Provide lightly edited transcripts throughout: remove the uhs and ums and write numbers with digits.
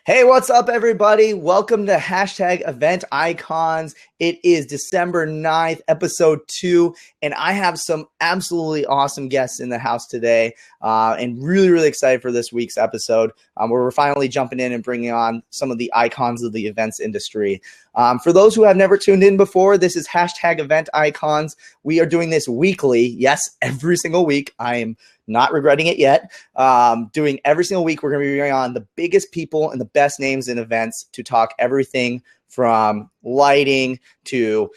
Hey, what's up, everybody? Welcome to Hashtag Event Icons. It is December 9th, episode 2, and I have some absolutely awesome guests in the house today, and really excited for this week's episode, where we're finally jumping in and bringing on some of the icons of the events industry. For those who have never tuned in before, this is Hashtag Event Icons. We are doing this weekly. Yes, every single week. I am not regretting it yet. Doing every single week, we're going to be bringing on the biggest people and the best names in events to talk everything from lighting to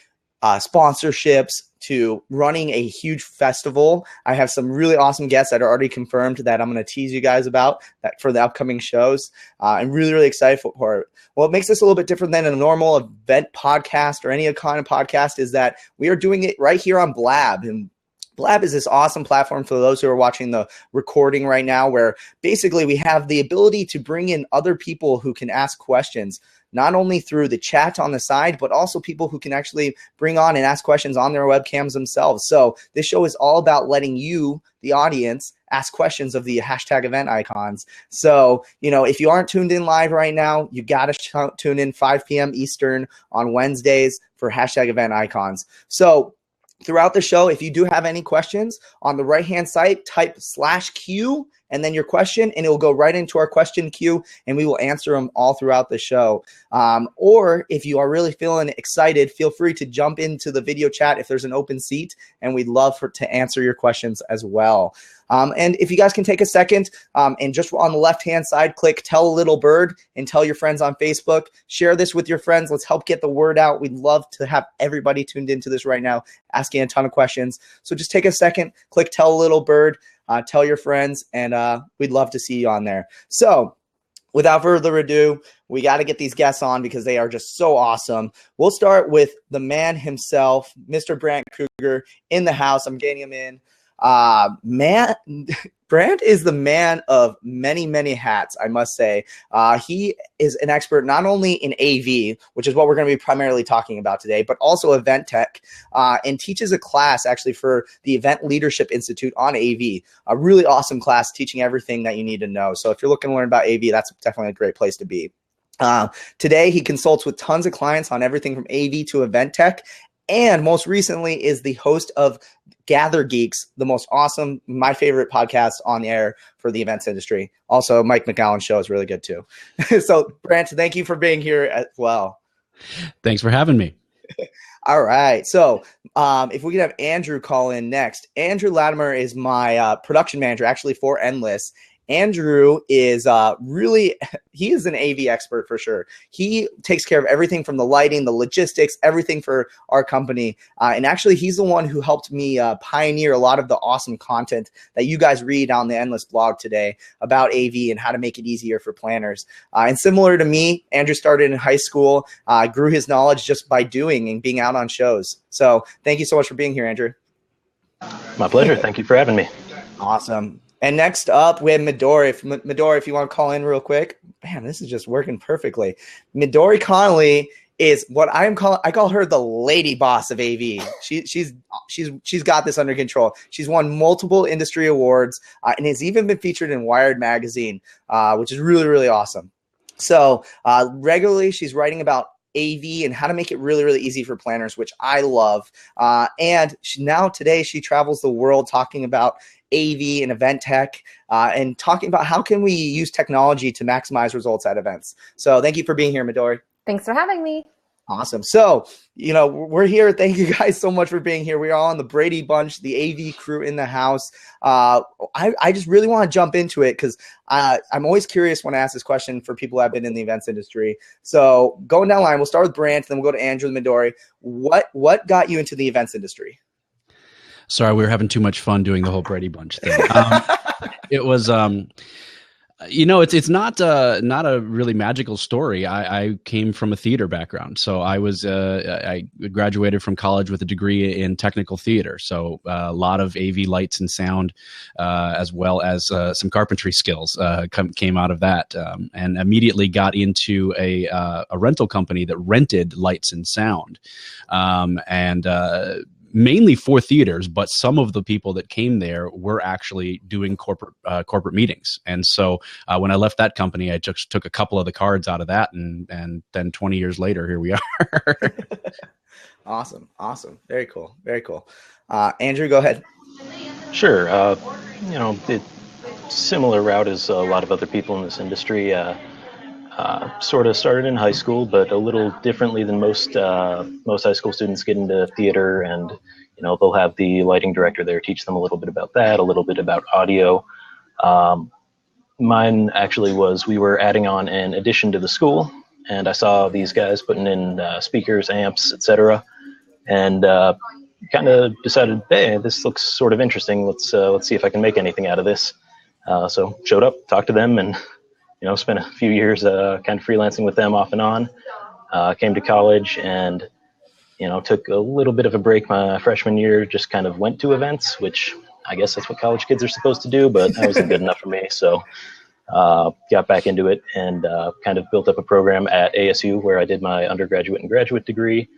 sponsorships to running a huge festival. I have some really awesome guests that are already confirmed that I'm going to tease you guys about that for the upcoming shows. I'm really excited for it. What makes this a little bit different than a normal event podcast or any kind of podcast is that we are doing it right here on Blab. And Blab is this awesome platform for those who are watching the recording right now, where basically we have the ability to bring in other people who can ask questions, not only through the chat on the side, but also people who can actually bring on and ask questions on their webcams themselves. So this show is all about letting you, the audience, ask questions of the Hashtag Event Icons. So, if you aren't tuned in live right now, you got to tune in 5 p.m. Eastern on Wednesdays for Hashtag Event Icons. So throughout the show, if you do have any questions, on the right-hand side, type /Q and then your question, and it will go right into our question queue, and we will answer them all throughout the show. Or if you are really feeling excited, feel free to jump into the video chat if there's an open seat, and we'd love to answer your questions as well. And if you guys can take a second and just on the left-hand side, click Tell a Little Bird and tell your friends on Facebook. Share this with your friends. Let's help get the word out. We'd love to have everybody tuned into this right now, asking a ton of questions. So just take a second, click Tell a Little Bird, tell your friends, and we'd love to see you on there. So without further ado, we got to get these guests on because they are just so awesome. We'll start with the man himself, Mr. Brant Kruger, in the house. I'm getting him in. Brant is the man of many hats, I must say. He is an expert not only in AV, which is what we're going to be primarily talking about today, but also event tech, and teaches a class actually for the Event Leadership Institute on AV, a really awesome class teaching everything that you need to know. So if you're looking to learn about AV, that's definitely a great place to be. Today, he consults with tons of clients on everything from AV to event tech, and most recently is the host of Gather Geeks, the most awesome, my favorite podcast on the air for the events industry. Also, Mike McGowan's show is really good too. So, Brant, thank you for being here as well. Thanks for having me. All right. So if we could have Andrew call in next. Andrew Latimer is my production manager, actually, for Endless. Andrew is he is an AV expert for sure. He takes care of everything from the lighting, the logistics, everything for our company. And actually, he's the one who helped me pioneer a lot of the awesome content that you guys read on the Endless blog today about AV and how to make it easier for planners. And similar to me, Andrew started in high school, grew his knowledge just by doing and being out on shows. So thank you so much for being here, Andrew. My pleasure. Thank you for having me. Awesome. And next up, we have Midori. Midori, if you want to call in real quick. Man, this is just working perfectly. Midori Connolly is what I call her the lady boss of AV. She's got this under control. She's won multiple industry awards and has even been featured in Wired magazine, which is really awesome. So regularly, she's writing about AV and how to make it really easy for planners, which I love. And today she travels the world talking about AV and event tech, and talking about how can we use technology to maximize results at events. So thank you for being here, Midori. Thanks for having me. Awesome. So, we're here. Thank you guys so much for being here. We are all on the Brady Bunch, the AV crew in the house. I just really want to jump into it because I'm always curious when I ask this question for people who have been in the events industry. So going down the line, we'll start with Brant, then we'll go to Andrew and Midori. What got you into the events industry? Sorry, we were having too much fun doing the whole Brady Bunch thing. It was, it's not a really magical story. I came from a theater background, so I graduated from college with a degree in technical theater. So a lot of AV lights and sound, as well as some carpentry skills came out of that, and immediately got into a rental company that rented lights and sound, and mainly for theaters, but some of the people that came there were actually doing corporate meetings. And so when I left that company, I just took a couple of the cards out of that, and then 20 years later, here we are. Awesome. Very cool. Andrew, go ahead. Sure. Similar route as a lot of other people in this industry. Sort of started in high school, but a little differently than most high school students get into theater, and they'll have the lighting director there teach them a little bit about that, a little bit about audio. Mine actually was, we were adding on an addition to the school, and I saw these guys putting in speakers, amps, etc., and kind of decided, hey, this looks sort of interesting. Let's see if I can make anything out of this. So showed up, talked to them, and spent a few years kind of freelancing with them off and on. Came to college and took a little bit of a break my freshman year. Just kind of went to events, which I guess that's what college kids are supposed to do, but that wasn't good enough for me. So got back into it and kind of built up a program at ASU where I did my undergraduate and graduate degree.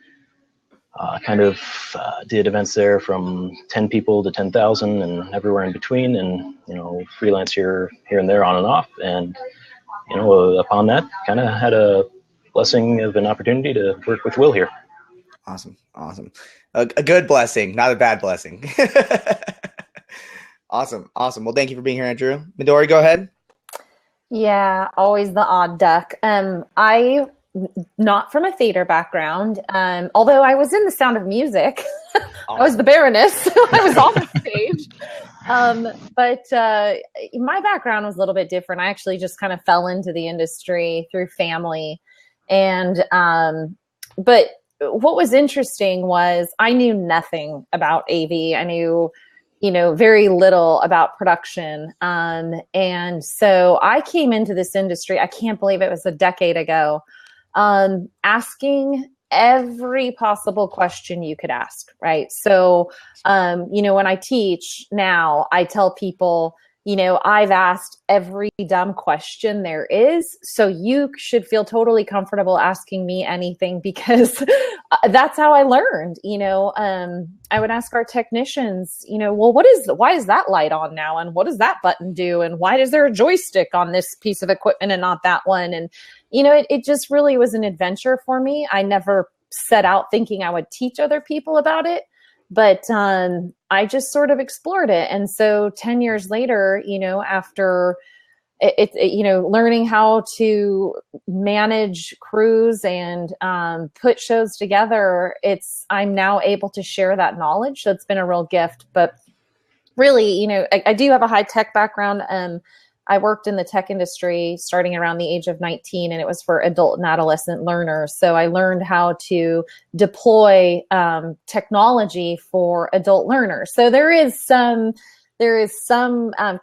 Did events there from 10 people to 10,000 and everywhere in between, and freelance here and there on and off. And upon that, kind of had a blessing of an opportunity to work with Will here. Awesome. A good blessing, not a bad blessing. Awesome. Well, thank you for being here, Andrew. Midori, go ahead. Yeah, always the odd duck. I not from a theater background, although I was in The Sound of Music. Awesome. I was the Baroness. I was on the stage. But my background was a little bit different. I actually just kind of fell into the industry through family. And but what was interesting was I knew nothing about AV. I knew very little about production. And so I came into this industry, I can't believe it was a decade ago, asking every possible question you could ask, right? So, when I teach now, I tell people, I've asked every dumb question there is, so you should feel totally comfortable asking me anything, because that's how I learned. I would ask our technicians, well, why is that light on now? And what does that button do? And why is there a joystick on this piece of equipment and not that one? And, it just really was an adventure for me. I never set out thinking I would teach other people about it, but I just sort of explored it. And so 10 years later, after learning how to manage crews and put shows together, I'm now able to share that knowledge. So it's been a real gift. But really, I do have a high tech background. I worked in the tech industry starting around the age of 19, and it was for adult and adolescent learners. So I learned how to deploy technology for adult learners. So there is some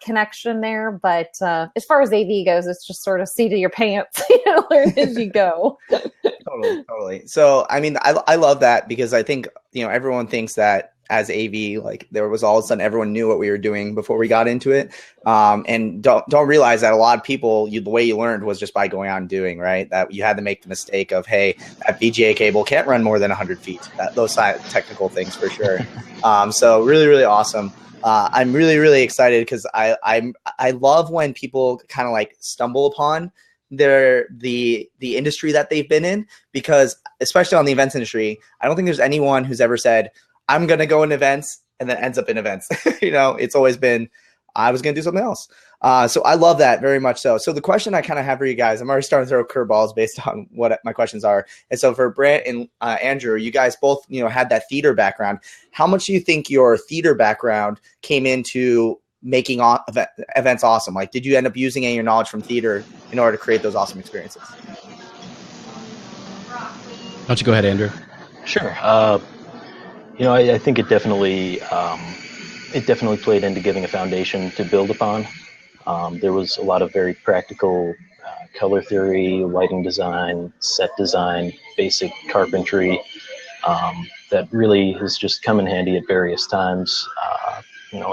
connection there, but as far as AV goes, it's just sort of seat of your pants, learn as you go. Totally. So, I mean, I love that, because I think, everyone thinks that as AV, like there was all of a sudden everyone knew what we were doing before we got into it. And don't realize that a lot of people, the way you learned was just by going out and doing, right? That you had to make the mistake of, hey, that VGA cable can't run more than 100 feet. Those technical things for sure. So really, really awesome. I'm really, really excited because I love when people kind of like stumble upon the industry that they've been in, because especially on the events industry, I don't think there's anyone who's ever said, I'm going to go in events and then ends up in events. It's always been, I was going to do something else. So I love that very much so. So the question I kind of have for you guys, I'm already starting to throw curveballs based on what my questions are. And so for Brant and Andrew, you guys both, had that theater background. How much do you think your theater background came into making events awesome? Like, did you end up using any of your knowledge from theater in order to create those awesome experiences? Why don't you go ahead, Andrew? Sure. I think it definitely played into giving a foundation to build upon. There was a lot of very practical color theory, lighting design, set design, basic carpentry that really has just come in handy at various times.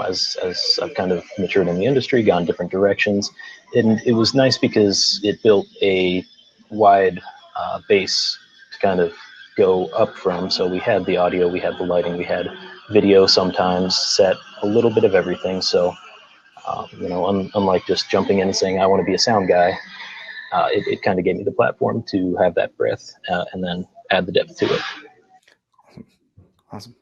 As I've kind of matured in the industry, gone different directions, and it was nice because it built a wide base to kind of go up from. So we had the audio, we had the lighting, we had video sometimes, set, a little bit of everything. So, unlike just jumping in and saying, I want to be a sound guy, it kind of gave me the platform to have that breadth and then add the depth to it. Awesome.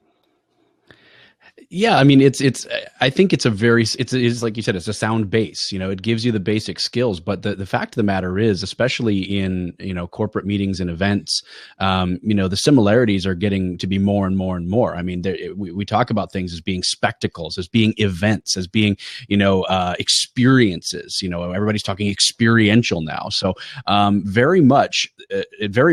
Yeah, I mean, I think it's like you said, it's a sound base. It gives you the basic skills, but the fact of the matter is, especially in corporate meetings and events, the similarities are getting to be more and more and more. I mean, we talk about things as being spectacles, as being events, as being experiences. Everybody's talking experiential now, so it very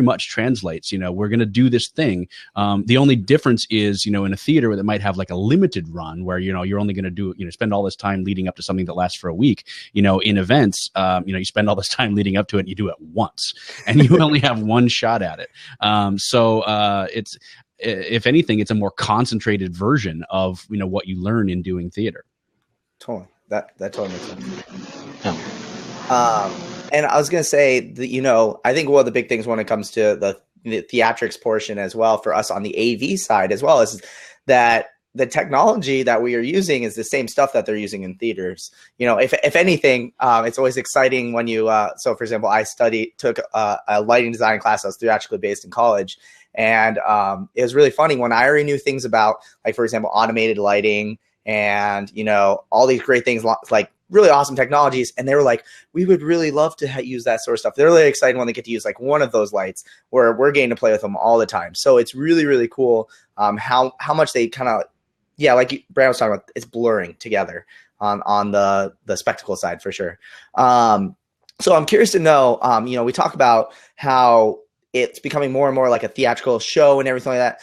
much translates. We're going to do this thing. The only difference is, in a theater that might have like a limited run where you're only going to do spend all this time leading up to something that lasts for a week. In events, you spend all this time leading up to it and you do it once and you only have one shot at it. So it's, if anything, it's a more concentrated version of what you learn in doing theater. Totally. That totally makes sense. Yeah. And I was going to say that, I think one of the big things when it comes to the theatrics portion as well for us on the AV side as well is that the technology that we are using is the same stuff that they're using in theaters. If anything, it's always exciting when you, so for example, I took a lighting design class that was theatrically based in college. And it was really funny when I already knew things about, like, for example, automated lighting and, all these great things like really awesome technologies. And they were like, we would really love to use that sort of stuff. They're really excited when they get to use like one of those lights where we're getting to play with them all the time. So it's really, really cool how much they kind of, yeah, like Brad was talking about, it's blurring together on the spectacle side for sure. So I'm curious to know, we talk about how it's becoming more and more like a theatrical show and everything like that.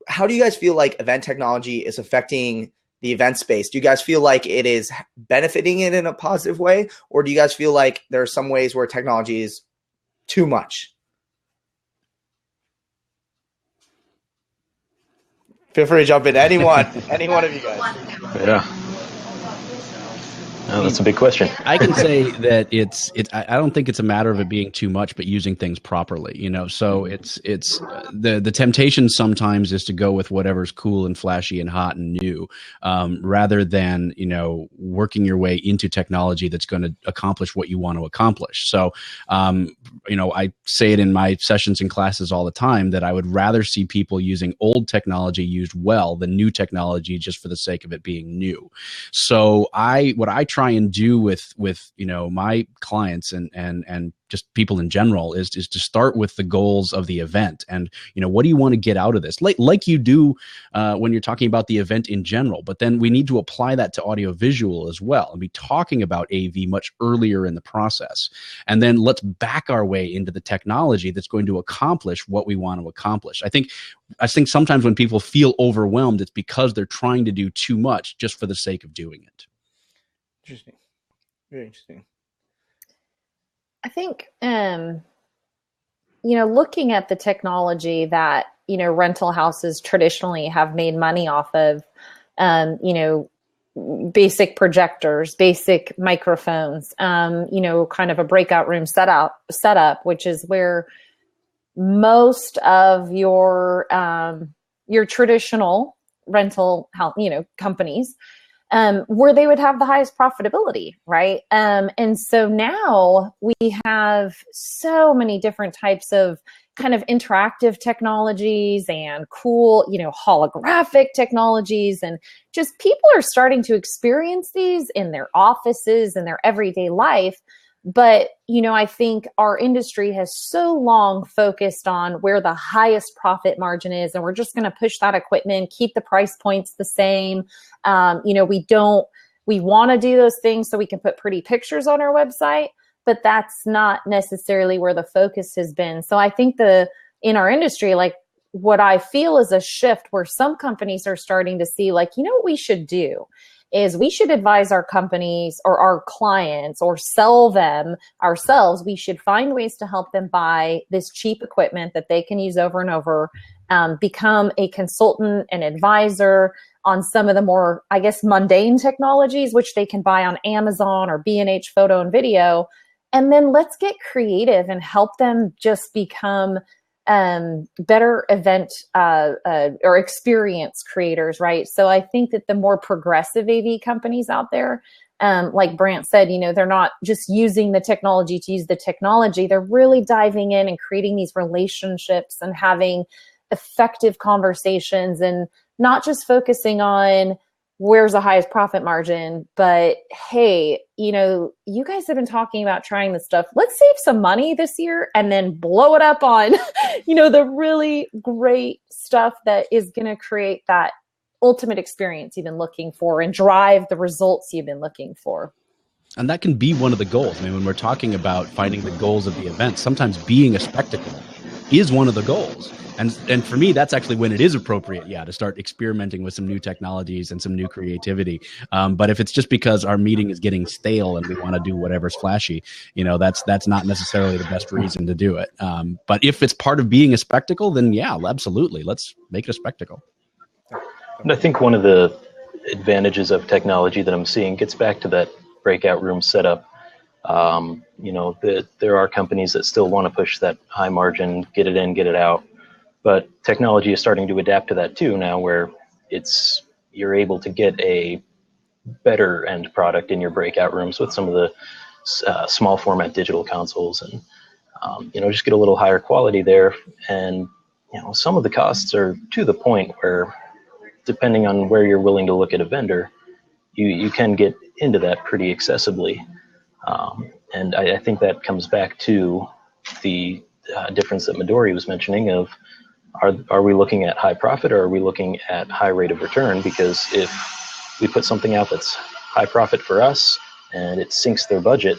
How do you guys feel like event technology is affecting the event space? Do you guys feel like it is benefiting it in a positive way? Or do you guys feel like there are some ways where technology is too much? Feel free to jump in. Any one of you guys. Yeah. Oh, that's a big question. I can say that I don't think it's a matter of it being too much, but using things properly, so it's the temptation sometimes is to go with whatever's cool and flashy and hot and new, rather than, working your way into technology that's going to accomplish what you want to accomplish. So, I say it in my sessions and classes all the time that I would rather see people using old technology used well than new technology just for the sake of it being new. So what I try and do with my clients and just people in general is to start with the goals of the event and what do you want to get out of this, like you do when you're talking about the event in general, but then we need to apply that to audiovisual as well and be talking about AV much earlier in the process, and then let's back our way into the technology that's going to accomplish what we want to accomplish. I think sometimes when people feel overwhelmed, it's because they're trying to do too much just for the sake of doing it. Interesting. Very interesting. I think, looking at the technology that, rental houses traditionally have made money off of, basic projectors, basic microphones, kind of a breakout room setup, which is where most of your traditional rental house, companies, where they would have the highest profitability, right? And so now we have so many different types of kind of interactive technologies and cool, holographic technologies, and just people are starting to experience these in their offices and their everyday life. But, I think our industry has so long focused on where the highest profit margin is, and we're just going to push that equipment, keep the price points the same. We want to do those things so we can put pretty pictures on our website, but that's not necessarily where the focus has been. So I think in our industry, like what I feel is a shift where some companies are starting to see like, what we should do is we should advise our companies or our clients or sell them ourselves. We should find ways to help them buy this cheap equipment that they can use over and over, become a consultant and advisor on some of the more, I guess, mundane technologies, which they can buy on Amazon or B&H Photo and Video. And then let's get creative and help them just become better event or experience creators, right? So I think that the more progressive AV companies out there, like Brant said, they're not just using the technology to use the technology. They're really diving in and creating these relationships and having effective conversations, and not just focusing on where's the highest profit margin, but hey, you guys have been talking about trying this stuff. Let's save some money this year and then blow it up on, the really great stuff that is going to create that ultimate experience you've been looking for and drive the results you've been looking for. And that can be one of the goals. I mean, when we're talking about finding the goals of the event, sometimes being a spectacle is one of the goals. And for me, that's actually when it is appropriate, to start experimenting with some new technologies and some new creativity. But if it's just because our meeting is getting stale and we want to do whatever's flashy, that's not necessarily the best reason to do it. But if it's part of being a spectacle, then absolutely, let's make it a spectacle. And I think one of the advantages of technology that I'm seeing gets back to that breakout room setup. There are companies that still want to push that high margin, get it in, get it out. But technology is starting to adapt to that too now, where you're able to get a better end product in your breakout rooms with some of the small format digital consoles, and just get a little higher quality there. And some of the costs are to the point where, depending on where you're willing to look at a vendor, you can get into that pretty accessibly. And I think that comes back to the difference that Midori was mentioning of, are we looking at high profit or are we looking at high rate of return? Because if we put something out that's high profit for us and it sinks their budget,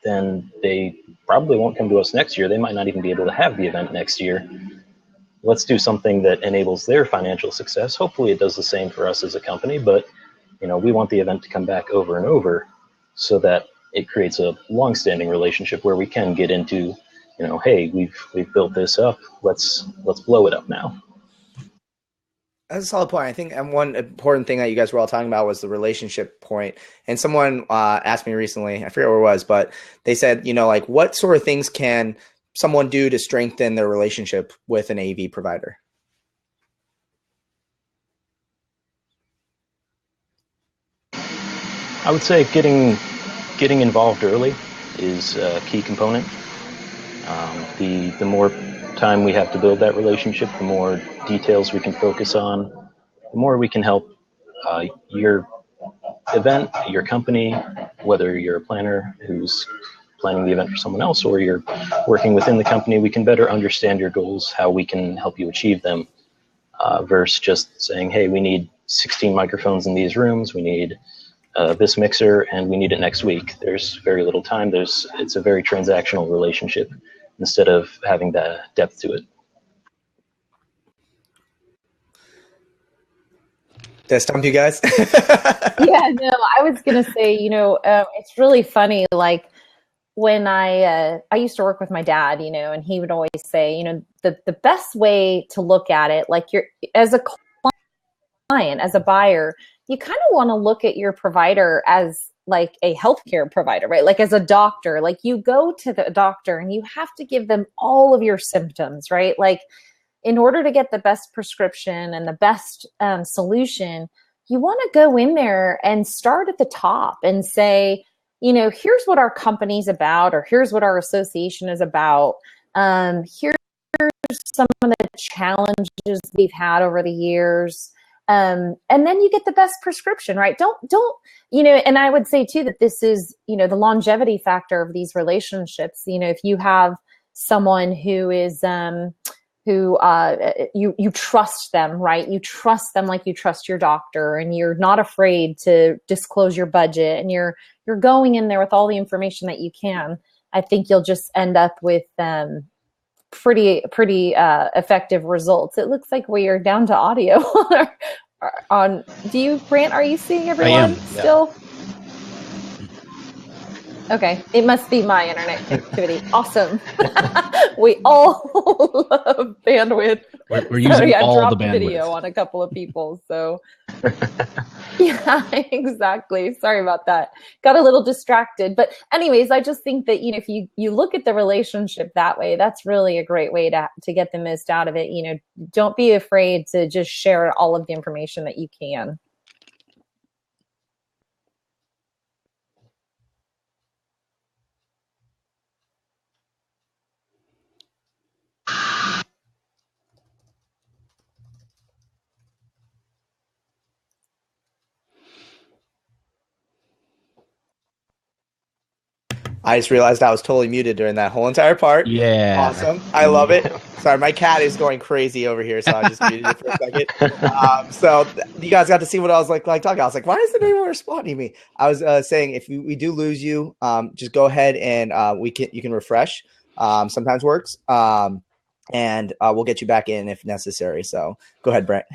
then they probably won't come to us next year. They might not even be able to have the event next year. Let's do something that enables their financial success. Hopefully it does the same for us as a company, but we want the event to come back over and over so that it creates a long-standing relationship where we can get into, hey, we've built this up. Let's blow it up now. That's a solid point. I think one important thing that you guys were all talking about was the relationship point. And someone asked me recently, I forget where it was, but they said, what sort of things can someone do to strengthen their relationship with an AV provider? I would say getting involved early is a key component. The more time we have to build that relationship, the more details we can focus on, the more we can help your event, your company, whether you're a planner who's planning the event for someone else or you're working within the company, we can better understand your goals, how we can help you achieve them, versus just saying, hey, we need 16 microphones in these rooms, we need this mixer, and we need it next week. There's very little time. It's a very transactional relationship instead of having the depth to it. Did I stump you guys? Yeah, no, I was going to say, it's really funny. Like when I used to work with my dad, and he would always say, the best way to look at it, like you're as a client, as a buyer, you kind of want to look at your provider as like a healthcare provider, right? Like as a doctor, like you go to the doctor and you have to give them all of your symptoms, right? Like in order to get the best prescription and the best solution, you want to go in there and start at the top and say, here's what our company's about, or here's what our association is about. Here's some of the challenges we've had over the years. And then you get the best prescription, right? Don't, and I would say too, that this is, the longevity factor of these relationships. If you have someone who is, you trust them, right? You trust them like you trust your doctor, and you're not afraid to disclose your budget, and you're going in there with all the information that you can. I think you'll just end up with, pretty effective results. It looks like we are down to audio on. Do you, Brant? Are you seeing everyone still? Yeah. Okay, it must be my internet connectivity. Awesome. We all love bandwidth. We're using Sorry, I all the dropped video bandwidth. on a couple of people. So yeah, exactly. Sorry about that. Got a little distracted. But anyways, I just think that, if you look at the relationship that way, that's really a great way to get the most out of it. Don't be afraid to just share all of the information that you can. I just realized I was totally muted during that whole entire part. Yeah. Awesome. I love it. Sorry, my cat is going crazy over here, so I just muted it for a second. So you guys got to see what I was like talking. I was like, why isn't anyone responding to me? I was saying if we do lose you, just go ahead and you can refresh. Sometimes works. And we'll get you back in if necessary. So go ahead, Brent.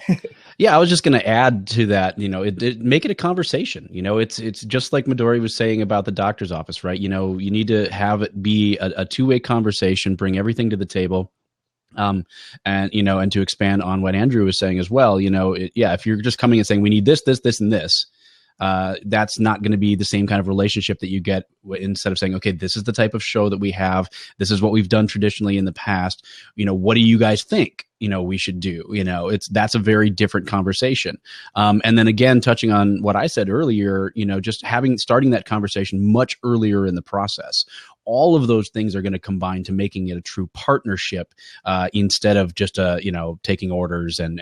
Yeah, I was just going to add to that, make it a conversation. It's just like Midori was saying about the doctor's office, right? You need to have it be a two-way conversation, bring everything to the table. And to expand on what Andrew was saying as well, if you're just coming and saying, we need this, this, this, and this, that's not going to be the same kind of relationship that you get instead of saying, okay, this is the type of show that we have. This is what we've done traditionally in the past. What do you guys think, we should do? That's a very different conversation. And then again, touching on what I said earlier, just starting that conversation much earlier in the process. All of those things are going to combine to making it a true partnership instead of just taking orders and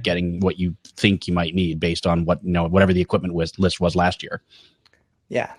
getting what you think you might need based on whatever the equipment list was last year. Yeah.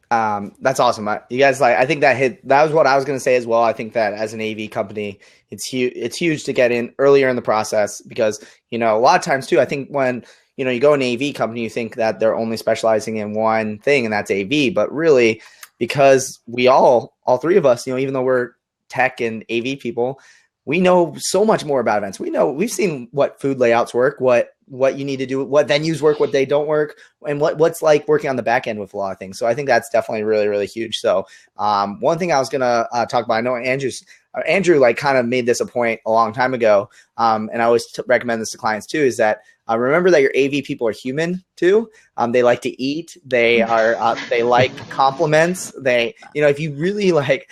That's awesome. You guys, I think that was what I was going to say as well. I think that as an AV company, it's huge to get in earlier in the process because, a lot of times too, I think when, you go in an AV company, you think that they're only specializing in one thing and that's AV, but really because we all three of us, even though we're tech and AV people, we know so much more about events. We've seen what food layouts work, what you need to do, what venues work, what they don't work, and what's like working on the back end with a lot of things. So I think that's definitely really, really huge. So one thing I was going to talk about, I know Andrew kind of made this a point a long time ago. And I always recommend this to clients too, is that remember that your AV people are human too. They like to eat. They they like compliments. If you really there's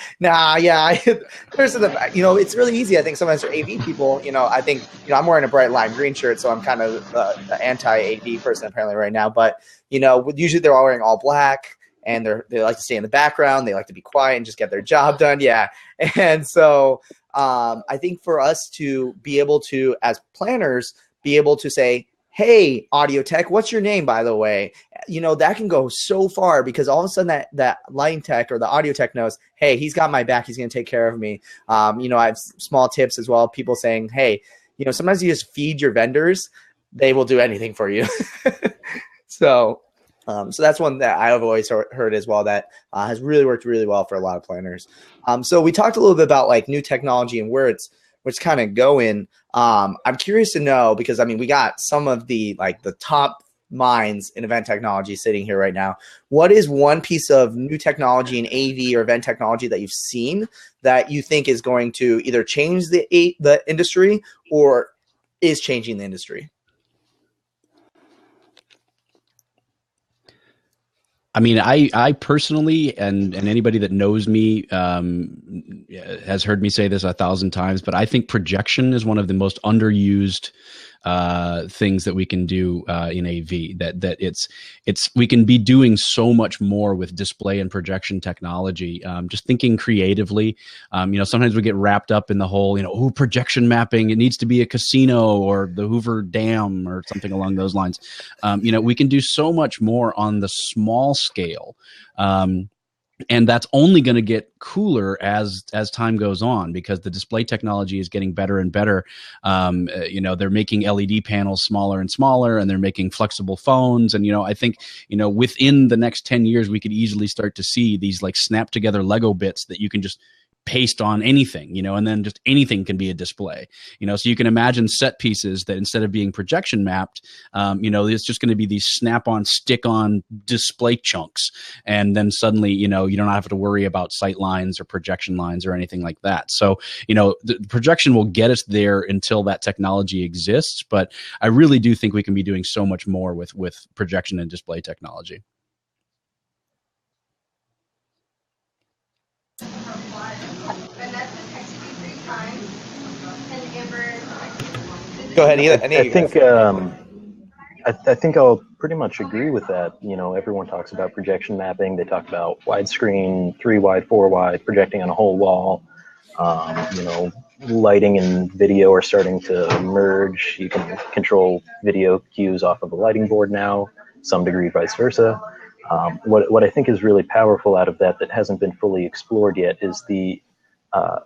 it's really easy. I think sometimes for AV people, I think, I'm wearing a bright lime green shirt, so I'm kind of the anti-AV person apparently right now. But, usually they're all wearing all black. And they like to stay in the background. They like to be quiet and just get their job done. Yeah. And so I think for us to be able to, as planners, be able to say, hey, audio tech, what's your name, by the way? That can go so far because all of a sudden that lighting tech or the audio tech knows, hey, he's got my back. He's going to take care of me. I have small tips as well. People saying, hey, sometimes you just feed your vendors. They will do anything for you. So that's one that I've always heard as well that has really worked really well for a lot of planners. So we talked a little bit about like new technology and where it's kind of going. I'm curious to know because we got some of the top minds in event technology sitting here right now. What is one piece of new technology in AV or event technology that you've seen that you think is going to either change the industry or is changing the industry? I personally, and anybody that knows me has heard me say this 1,000 times, but I think projection is one of the most underused things that we can do in AV. That we can be doing so much more with display and projection technology. Just thinking creatively. Sometimes we get wrapped up in the whole projection mapping. It needs to be a casino or the Hoover Dam or something along those lines. We can do so much more on the small scale. And that's only going to get cooler as time goes on because the display technology is getting better and better. They're making LED panels smaller and smaller, and they're making flexible phones. And, I think, within the next 10 years, we could easily start to see these snap together Lego bits that you can just paste on anything, and then just anything can be a display, so you can imagine set pieces that instead of being projection mapped, it's just going to be these snap-on, stick-on display chunks. And then suddenly, you don't have to worry about sight lines or projection lines or anything like that. So, the projection will get us there until that technology exists. But I really do think we can be doing so much more with projection and display technology. Go ahead. I think I'll pretty much agree with that. Everyone talks about projection mapping. They talk about widescreen, 3 wide, 4 wide, projecting on a whole wall. Lighting and video are starting to merge. You can control video cues off of a lighting board now, some degree vice versa. What I think is really powerful out of that hasn't been fully explored yet is the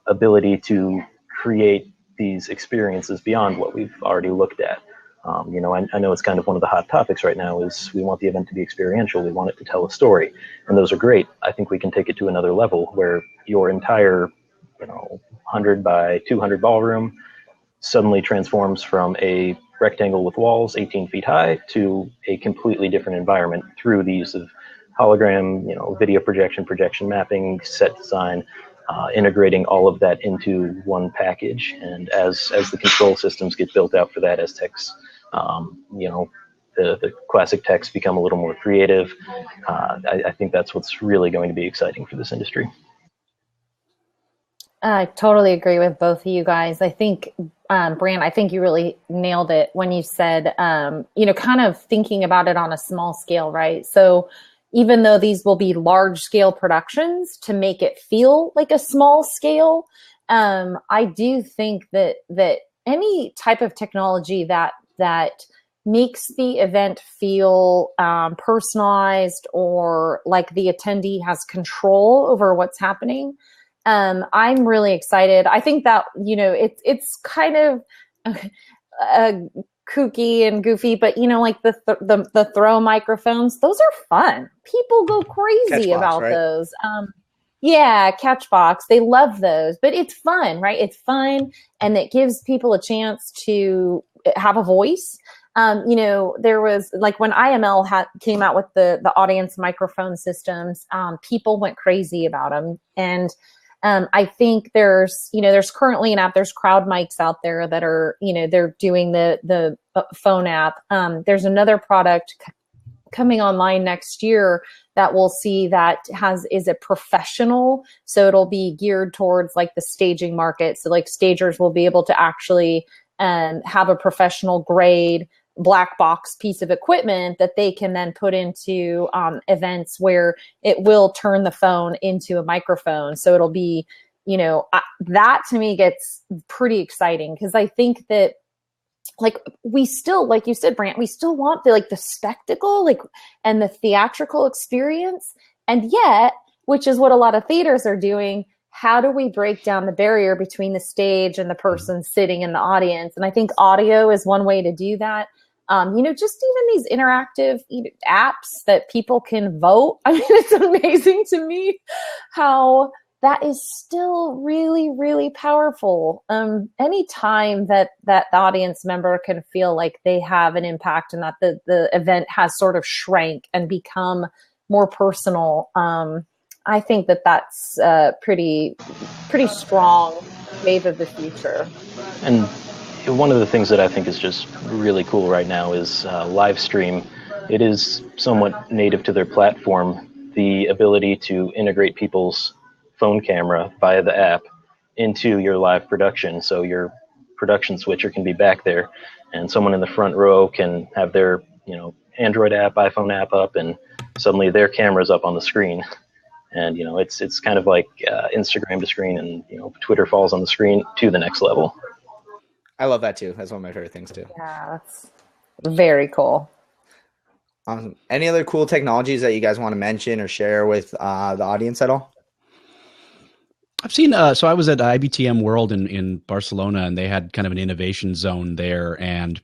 ability to create these experiences beyond what we've already looked at. I know it's kind of one of the hot topics right now is we want the event to be experiential. We want it to tell a story, and those are great. I think we can take it to another level where your entire 100 by 200 ballroom suddenly transforms from a rectangle with walls 18 feet high to a completely different environment through the use of hologram, video projection mapping, set design, integrating all of that into one package. And as the control systems get built out for that, as techs, the classic techs become a little more creative, I think that's what's really going to be exciting for this industry. I totally agree with both of you guys. I think, Brant, I think you really nailed it when you said, kind of thinking about it on a small scale, right? So even though these will be large scale productions, to make it feel like a small scale, I do think that any type of technology that makes the event feel personalized or like the attendee has control over what's happening, I'm really excited. I think that, it's kind of kooky and goofy, but like the throw microphones, those are fun. People go crazy about those. Yeah, Catchbox. They love those, but it's fun, right? It's fun, and it gives people a chance to have a voice. There was like when IML came out with the audience microphone systems, people went crazy about them. And I think there's currently an app, there's Crowd Mics out there that are, they're doing the phone app. There's another product coming online next year that we'll see that is a professional. So it'll be geared towards like the staging market. So like stagers will be able to actually have a professional grade black box piece of equipment that they can then put into events where it will turn the phone into a microphone. So it'll be, that to me gets pretty exciting, because I think that like we still, like you said, Brant, we still want the spectacle, and the theatrical experience. And yet, which is what a lot of theaters are doing, how do we break down the barrier between the stage and the person sitting in the audience? And I think audio is one way to do that. Just even these interactive apps that people can vote. I mean, it's amazing to me how that is still really, really powerful. Any time that the audience member can feel like they have an impact and that the event has sort of shrank and become more personal, I think that's a pretty strong wave of the future. And one of the things that I think is just really cool right now is live stream. It is somewhat native to their platform, the ability to integrate people's phone camera via the app into your live production. So your production switcher can be back there, and someone in the front row can have their Android app, iPhone app up, and suddenly their camera's up on the screen. And it's kind of like Instagram to screen, and Twitter falls on the screen to the next level. I love that too. That's one of my favorite things too. Yeah, that's very cool. Awesome. Any other cool technologies that you guys want to mention or share with the audience at all? I've seen, so I was at IBTM World in Barcelona, and they had kind of an innovation zone there. And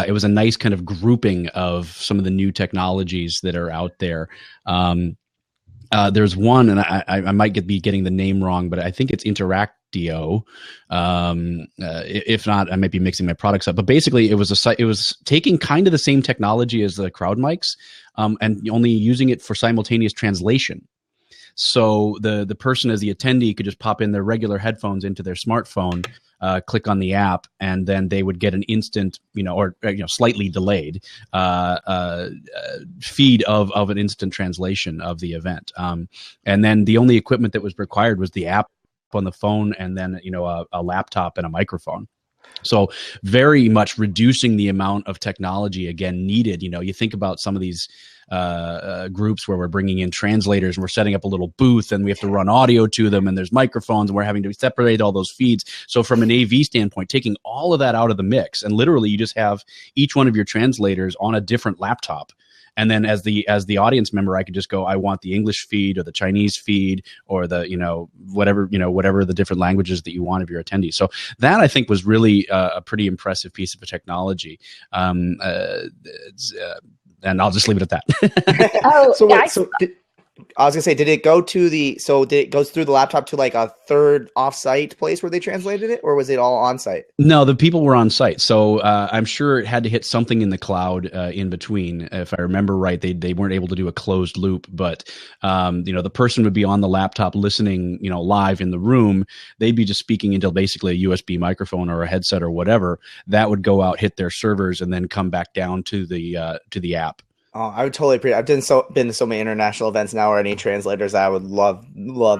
it was a nice kind of grouping of some of the new technologies that are out there. There's one, and I might be getting the name wrong, but I think it's Interactio. If not, I might be mixing my products up. But basically, it was taking kind of the same technology as the crowd mics, and only using it for simultaneous translation. So the person as the attendee could just pop in their regular headphones into their smartphone, click on the app, and then they would get an instant, or slightly delayed feed of an instant translation of the event. And then the only equipment that was required was the app on the phone, and then a laptop and a microphone. So very much reducing the amount of technology again needed. You think about some of these groups where we're bringing in translators and we're setting up a little booth and we have to run audio to them and there's microphones and we're having to separate all those feeds. So from an AV standpoint, taking all of that out of the mix, and literally you just have each one of your translators on a different laptop. And then as the audience member, I could just go, I want the English feed or the Chinese feed or the, whatever the different languages that you want of your attendees. So that I think was really a pretty impressive piece of technology. And I'll just leave it at that. I was gonna say, did it go through the laptop to like a third offsite place where they translated it, or was it all on site? No, the people were on site. So I'm sure it had to hit something in the cloud in between. If I remember right, they weren't able to do a closed loop, but the person would be on the laptop listening, live in the room. They'd be just speaking into basically a USB microphone or a headset or whatever. That would go out, hit their servers, and then come back down to the app. Oh, I would totally appreciate. I've been to so many international events now where I need translators. I would love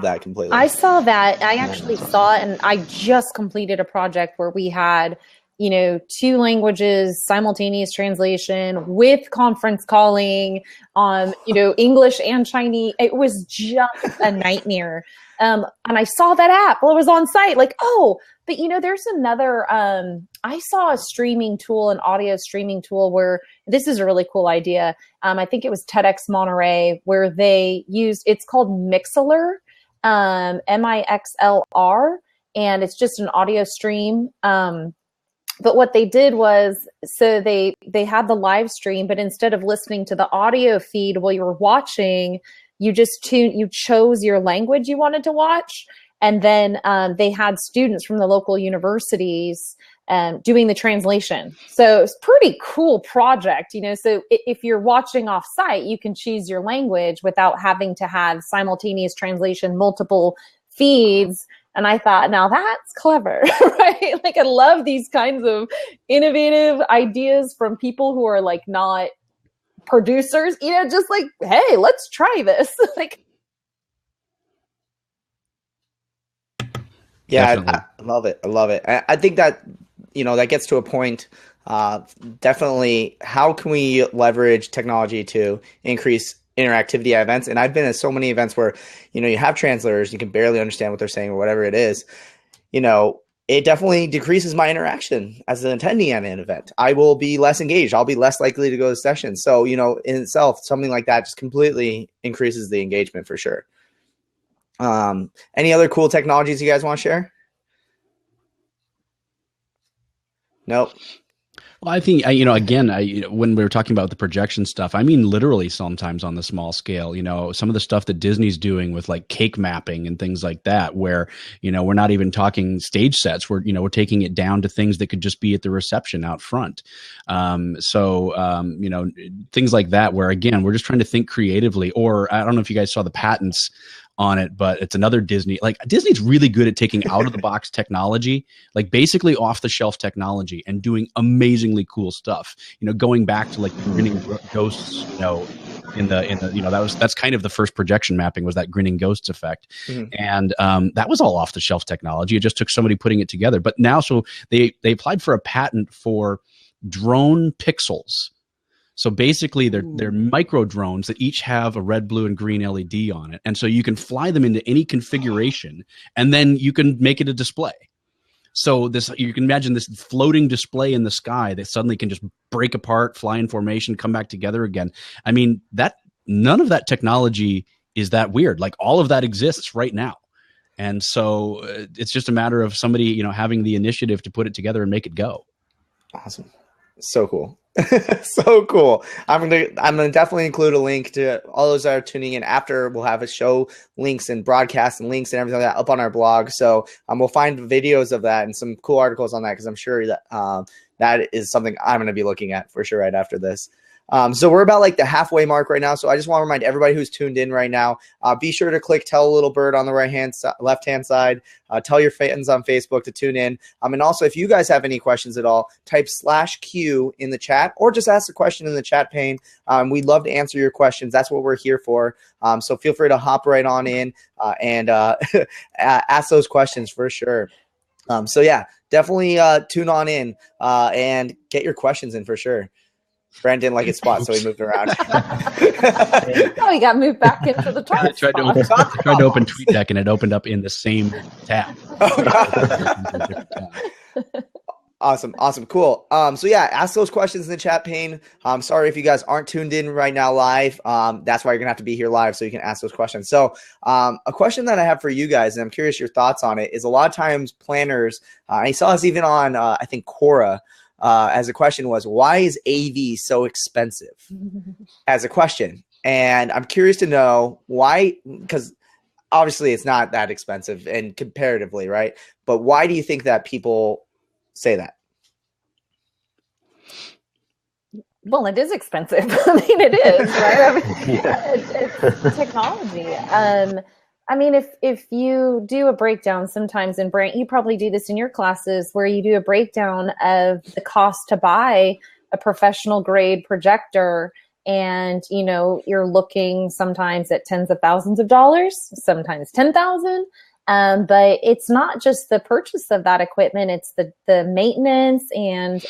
that completely. I saw that. I actually saw it, and I just completed a project where we had, 2 languages, simultaneous translation with conference calling, English and Chinese. It was just a nightmare. And I saw that app while it was on site, like, oh, but there's another, I saw a streaming tool, an audio streaming tool where this is a really cool idea. I think it was TEDx Monterey where they used, it's called Mixlr, Mixlr, and it's just an audio stream. But what they did was, so they had the live stream, but instead of listening to the audio feed while you were watching, you chose your language you wanted to watch. And then they had students from the local universities doing the translation. So it's a pretty cool project, so if you're watching off site, you can choose your language without having to have simultaneous translation, multiple feeds. And I thought, now that's clever, right? Like, I love these kinds of innovative ideas from people who are like not producers, just like, hey, let's try this. Like, yeah, I love it. I love it. I think that, that gets to a point. Definitely, how can we leverage technology to increase interactivity at events? And I've been at so many events where, you have translators, you can barely understand what they're saying or whatever it is. It definitely decreases my interaction as an attendee at an event. I will be less engaged. I'll be less likely to go to sessions. So, in itself, something like that just completely increases the engagement for sure. Any other cool technologies you guys want to share? Nope. Well, I think, when we were talking about the projection stuff, I mean, literally sometimes on the small scale, some of the stuff that Disney's doing with like cake mapping and things like that, where, we're not even talking stage sets. We're taking it down to things that could just be at the reception out front. Things like that, where again, we're just trying to think creatively. Or I don't know if you guys saw the patents on it, but it's another Disney. Like, Disney's really good at taking out of the box technology, like basically off the shelf technology, and doing amazingly cool stuff. Going back to like the grinning ghosts, that's kind of the first projection mapping, was that grinning ghosts effect. Mm-hmm. And that was all off the shelf technology. It just took somebody putting it together. But now, so they applied for a patent for drone pixels. So basically, they're micro drones that each have a red, blue, and green LED on it. And so you can fly them into any configuration, and then you can make it a display. So you can imagine this floating display in the sky that suddenly can just break apart, fly in formation, come back together again. I mean, none of that technology is that weird. Like, all of that exists right now. And so it's just a matter of somebody, having the initiative to put it together and make it go. Awesome. So cool. So cool. I'm gonna definitely include a link to all those that are tuning in after. We'll have a show links and broadcast and links and everything like that up on our blog. So we'll find videos of that and some cool articles on that, because I'm sure that that is something I'm gonna be looking at for sure right after this. So we're about like the halfway mark right now. So I just want to remind everybody who's tuned in right now, be sure to click Tell a Little Bird on the left-hand side. Tell your fans on Facebook to tune in. And also, if you guys have any questions at all, type /Q in the chat, or just ask a question in the chat pane. We'd love to answer your questions. That's what we're here for. So feel free to hop right on in and ask those questions for sure. So yeah, definitely tune on in and get your questions in for sure. Brand didn't like his spot, so he moved around. Oh, he got moved back into the top. I tried to open TweetDeck, and it opened up in the same tab. Awesome, cool. So yeah, ask those questions in the chat pane. Sorry if you guys aren't tuned in right now live. That's why you're gonna have to be here live so you can ask those questions. So a question that I have for you guys, and I'm curious your thoughts on it, is a lot of times planners, I saw this even on I think Quora, as a question was, why is AV so expensive? As a question. And I'm curious to know why, because obviously it's not that expensive and comparatively, right? But why do you think that people say that? Well, it is expensive. I mean, it is, right? I mean, it's technology. I mean, if you do a breakdown sometimes in Brant, you probably do this in your classes where you do a breakdown of the cost to buy a professional grade projector. And, you know, you're looking sometimes at tens of thousands of dollars, sometimes 10,000. But it's not just the purchase of that equipment. It's the maintenance and,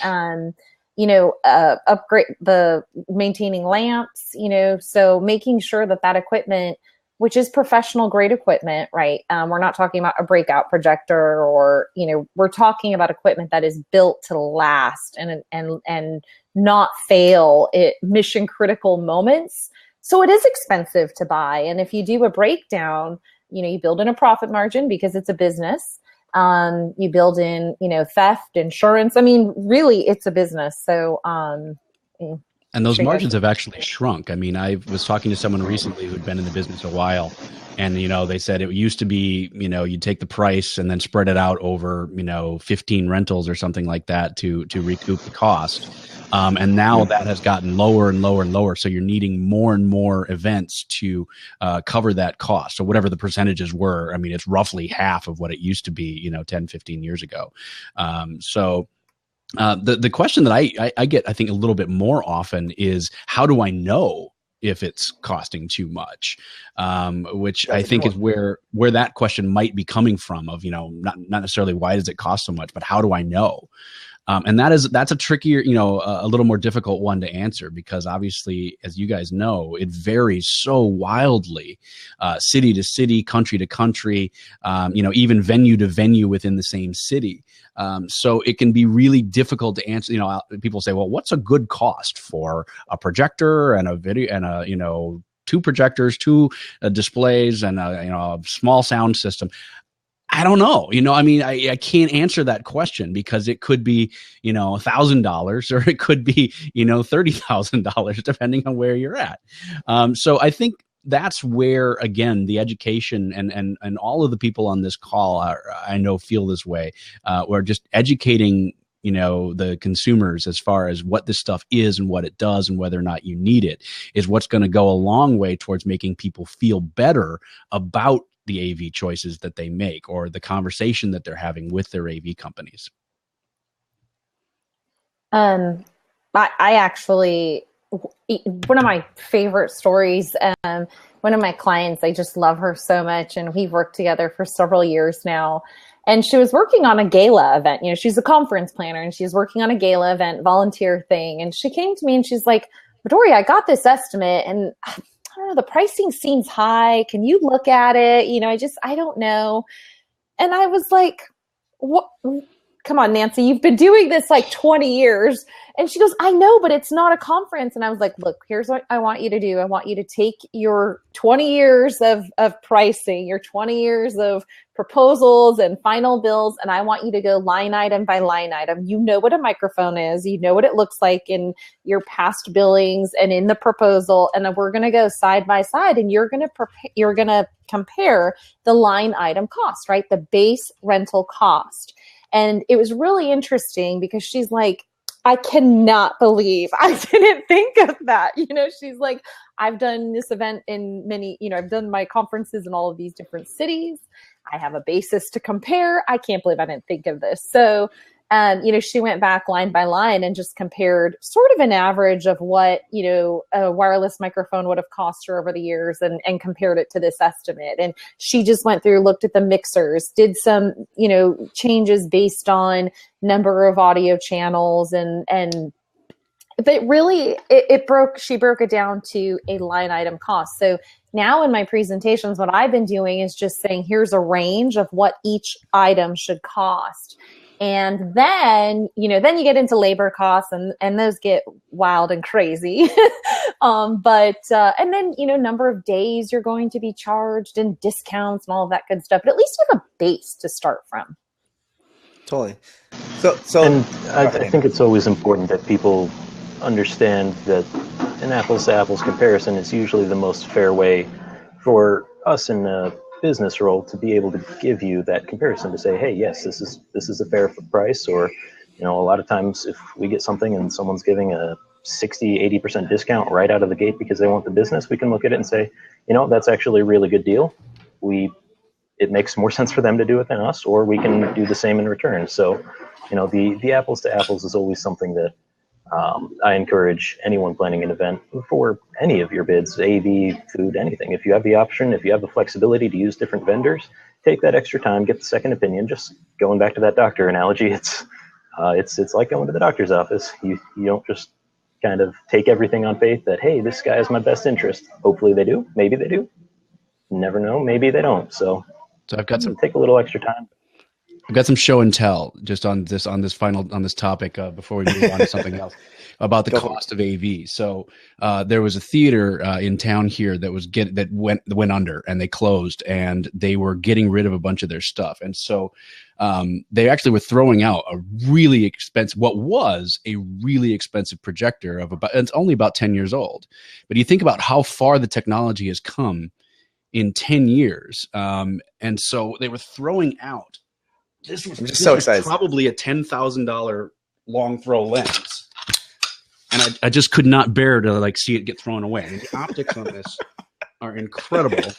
upgrade the maintaining lamps, so making sure that equipment, which is professional grade equipment, right? We're not talking about a breakout projector or, we're talking about equipment that is built to last and not fail at mission critical moments. So it is expensive to buy. And if you do a breakdown, you build in a profit margin because it's a business. You build in, theft, insurance. I mean, really it's a business. So, and those margins have actually shrunk. I mean, I was talking to someone recently who'd been in the business a while, and, they said it used to be, you'd take the price and then spread it out over, 15 rentals or something like that to recoup the cost. And now that has gotten lower and lower and lower. So you're needing more and more events to cover that cost. So whatever the percentages were, I mean, it's roughly half of what it used to be, 10, 15 years ago. The question that I get, I think, a little bit more often is, how do I know if it's costing too much? Which I think is where that question might be coming from, of, not necessarily why does it cost so much, but how do I know? And that's a trickier, a little more difficult one to answer, because obviously, as you guys know, it varies so wildly, city to city, country to country, even venue to venue within the same city. So it can be really difficult to answer. People say, well, what's a good cost for a projector and a video and two projectors, two displays, and a small sound system? I don't know. I can't answer that question, because it could be, $1,000, or it could be, $30,000, depending on where you're at. So I think that's where, again, the education and all of the people on this call I know feel this way. We're just educating, the consumers as far as what this stuff is and what it does and whether or not you need it is what's going to go a long way towards making people feel better about the AV choices that they make, or the conversation that they're having with their AV companies. I actually, one of my favorite stories, one of my clients, I just love her so much, and we've worked together for several years now. And she was working on a gala event. She's a conference planner, and she's working on a gala event, volunteer thing. And she came to me and she's like, "Midori, I got this estimate, and I don't know, the pricing seems high. Can you look at it? I don't know." And I was like, what? come on, Nancy, you've been doing this like 20 years. And she goes, I know, but it's not a conference. And I was like, look, here's what I want you to do. I want you to take your 20 years of pricing, your 20 years of proposals and final bills, and I want you to go line item by line item. You know what a microphone is. You know what it looks like in your past billings and in the proposal. And then we're going to go side by side, and you're going to compare the line item cost, right? The base rental cost. And it was really interesting because she's like, I cannot believe I didn't think of that. She's like, I've done this event in many, I've done my conferences in all of these different cities. I have a basis to compare. I can't believe I didn't think of this. So, she went back line by line and just compared sort of an average of what, a wireless microphone would have cost her over the years and compared it to this estimate. And she just went through, looked at the mixers, did some, changes based on number of audio channels and but really she broke it down to a line item cost. So now in my presentations, what I've been doing is just saying, here's a range of what each item should cost. And then, then you get into labor costs and those get wild and crazy. And then, number of days you're going to be charged and discounts and all of that good stuff. But at least you have a base to start from. Totally. And I think it's always important that people understand that an apples to apples comparison is usually the most fair way for us in a business role to be able to give you that comparison, to say, hey, yes, this is a fair price. Or, a lot of times if we get something and someone's giving a 60-80% discount right out of the gate because they want the business, we can look at it and say, that's actually a really good deal. It makes more sense for them to do it than us, or we can do the same in return. So, the apples to apples is always something that I encourage anyone planning an event for any of your bids, AV, food, anything. If you have the option, if you have the flexibility to use different vendors, take that extra time, get the second opinion. Just going back to that doctor analogy, it's like going to the doctor's office. You don't just kind of take everything on faith that, hey, this guy has my best interest. Hopefully they do. Maybe they do. Never know. Maybe they don't. So I've got some. Take a little extra time. I've got some show and tell just on this topic before we move on to something else about the cost of AV. So there was a theater in town here that went under, and they closed, and they were getting rid of a bunch of their stuff. And so they actually were throwing out a really expensive projector it's only about 10 years old. But you think about how far the technology has come in 10 years. And so they were throwing out. This was excited. Probably a $10,000 long throw lens, and I just could not bear to see it get thrown away. And the optics on this are incredible,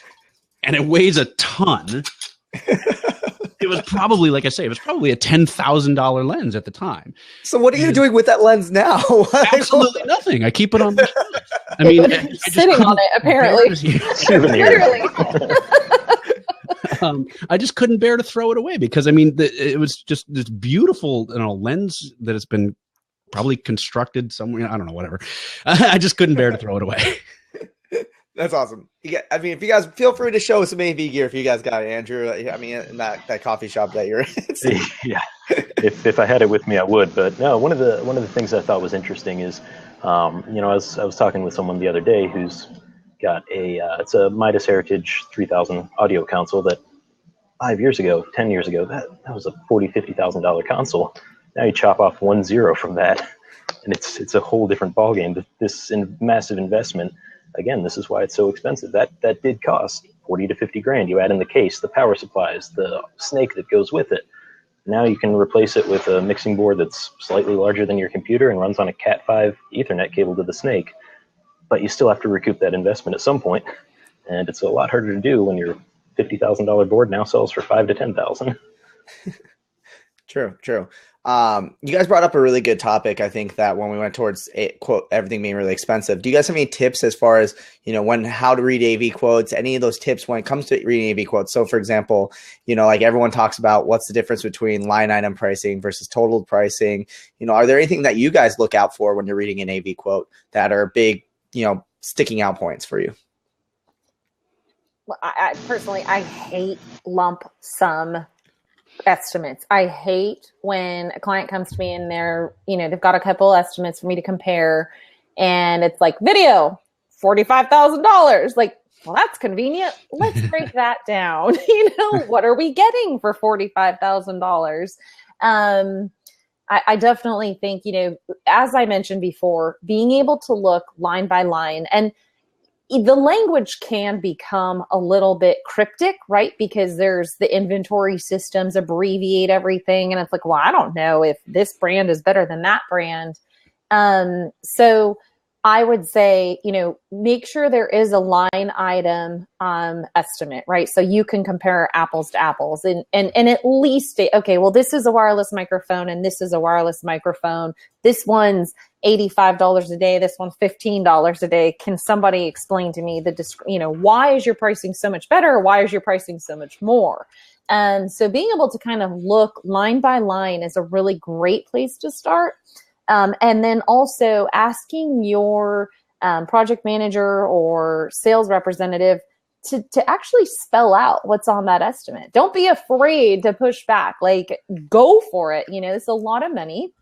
and it weighs a ton. It was probably, like I say, a $10,000 lens at the time. So what are you doing with that lens now? Absolutely nothing. I keep it on my shelf. I mean, sitting on it apparently. Literally. I just couldn't bear to throw it away because it was just this beautiful lens that has been probably constructed somewhere. I don't know, whatever. I just couldn't bear to throw it away. That's awesome. If you guys feel free to show us some AV gear if you guys got it, Andrew. In that coffee shop that you're in. Yeah. If I had it with me, I would. But no, one of the things I thought was interesting is, I was talking with someone the other day who's got it's a Midas Heritage 3000 audio console that 10 years ago, that was a $40,000-$50,000 console. Now you chop off 1 0 from that, and it's a whole different ballgame. This massive investment, again, this is why it's so expensive. That did cost $40 to $50,000. You add in the case, the power supplies, the snake that goes with it. Now you can replace it with a mixing board that's slightly larger than your computer and runs on a Cat5 Ethernet cable to the snake. But you still have to recoup that investment at some point, and it's a lot harder to do when your $50,000 board now sells for $5,000 to $10,000. True. You guys brought up a really good topic. I think that when we went towards quote everything being really expensive, do you guys have any tips as far as how to read AV quotes? Any of those tips when it comes to reading AV quotes? So, for example, everyone talks about what's the difference between line item pricing versus total pricing. Are there anything that you guys look out for when you're reading an AV quote that are big, sticking out points for you? Well, I personally hate lump sum estimates. I hate when a client comes to me and they've got a couple estimates for me to compare, and it's like video, $45,000. Like, well, that's convenient. Let's break that down. What are we getting for $45,000? I definitely think, as I mentioned before, being able to look line by line, and the language can become a little bit cryptic, right? Because there's the inventory systems abbreviate everything. And it's like, well, I don't know if this brand is better than that brand. So I would say, make sure there is a line item estimate, right? So you can compare apples to apples and at least say, okay, well, this is a wireless microphone and this is a wireless microphone. This one's $85 a day. This one's $15 a day. Can somebody explain to me why is your pricing so much better? Why is your pricing so much more? And so being able to kind of look line by line is a really great place to start. And then also asking your project manager or sales representative to actually spell out what's on that estimate. Don't be afraid to push back. Like, go for it. It's a lot of money.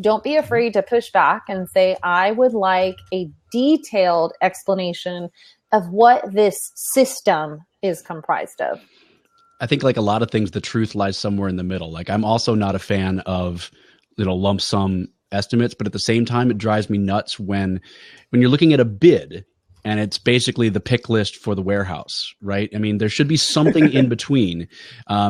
Don't be afraid to push back and say, I would like a detailed explanation of what this system is comprised of. I think, like a lot of things, the truth lies somewhere in the middle. Like, I'm also not a fan of lump sum estimates, but at the same time, it drives me nuts when you're looking at a bid and it's basically the pick list for the warehouse, right? I mean, there should be something in between,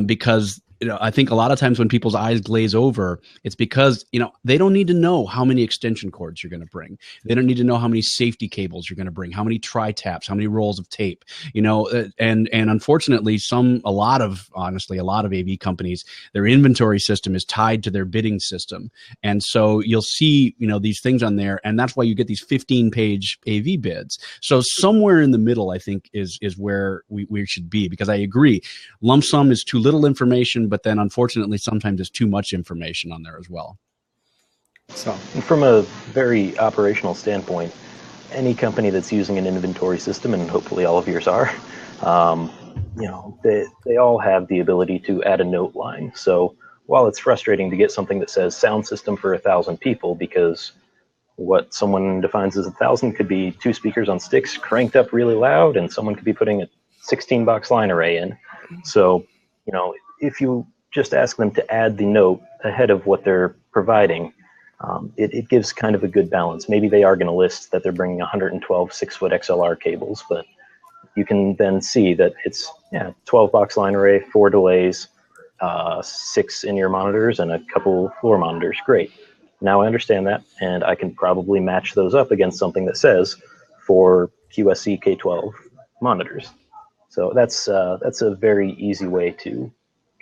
because I think a lot of times when people's eyes glaze over, it's because, they don't need to know how many extension cords you're going to bring. They don't need to know how many safety cables you're going to bring, how many tri-taps, how many rolls of tape, and unfortunately, a lot of AV companies, their inventory system is tied to their bidding system. And so you'll see, these things on there, and that's why you get these 15-page AV bids. So somewhere in the middle, I think, is where we should be, because I agree, lump sum is too little information, but then unfortunately sometimes there's too much information on there as well. So from a very operational standpoint, any company that's using an inventory system, and hopefully all of yours are, they all have the ability to add a note line. So while it's frustrating to get something that says sound system for 1,000 people, because what someone defines as 1,000 could be 2 speakers on sticks cranked up really loud, and someone could be putting a 16-box line array in. So, if you just ask them to add the note ahead of what they're providing, it gives kind of a good balance. Maybe they are going to list that they're bringing 112 6-foot XLR cables, but you can then see that it's 12-box line array, 4 delays, 6 in-ear monitors, and a couple floor monitors. Great. Now I understand that, and I can probably match those up against something that says for QSC K12 monitors. So that's a very easy way to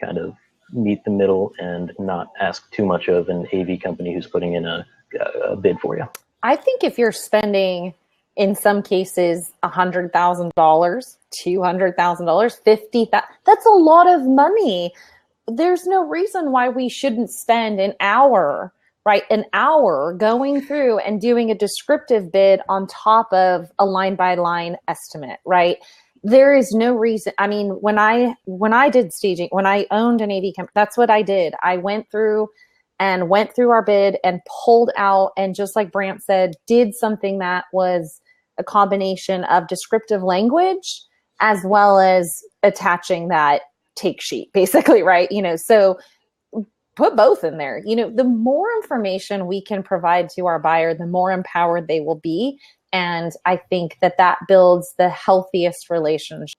kind of meet the middle and not ask too much of an AV company who's putting in a bid for you. I think if you're spending, in some cases, $100,000, $200,000, $50,000, that's a lot of money. There's no reason why we shouldn't spend an hour going through and doing a descriptive bid on top of a line-by-line estimate, right? There is no reason. I mean, when I did staging, when I owned an AV company, that's what I did. I went through our bid and pulled out, and just like Brant said, did something that was a combination of descriptive language as well as attaching that take sheet, basically, right? So put both in there. The more information we can provide to our buyer, the more empowered they will be. And I think that builds the healthiest relationship.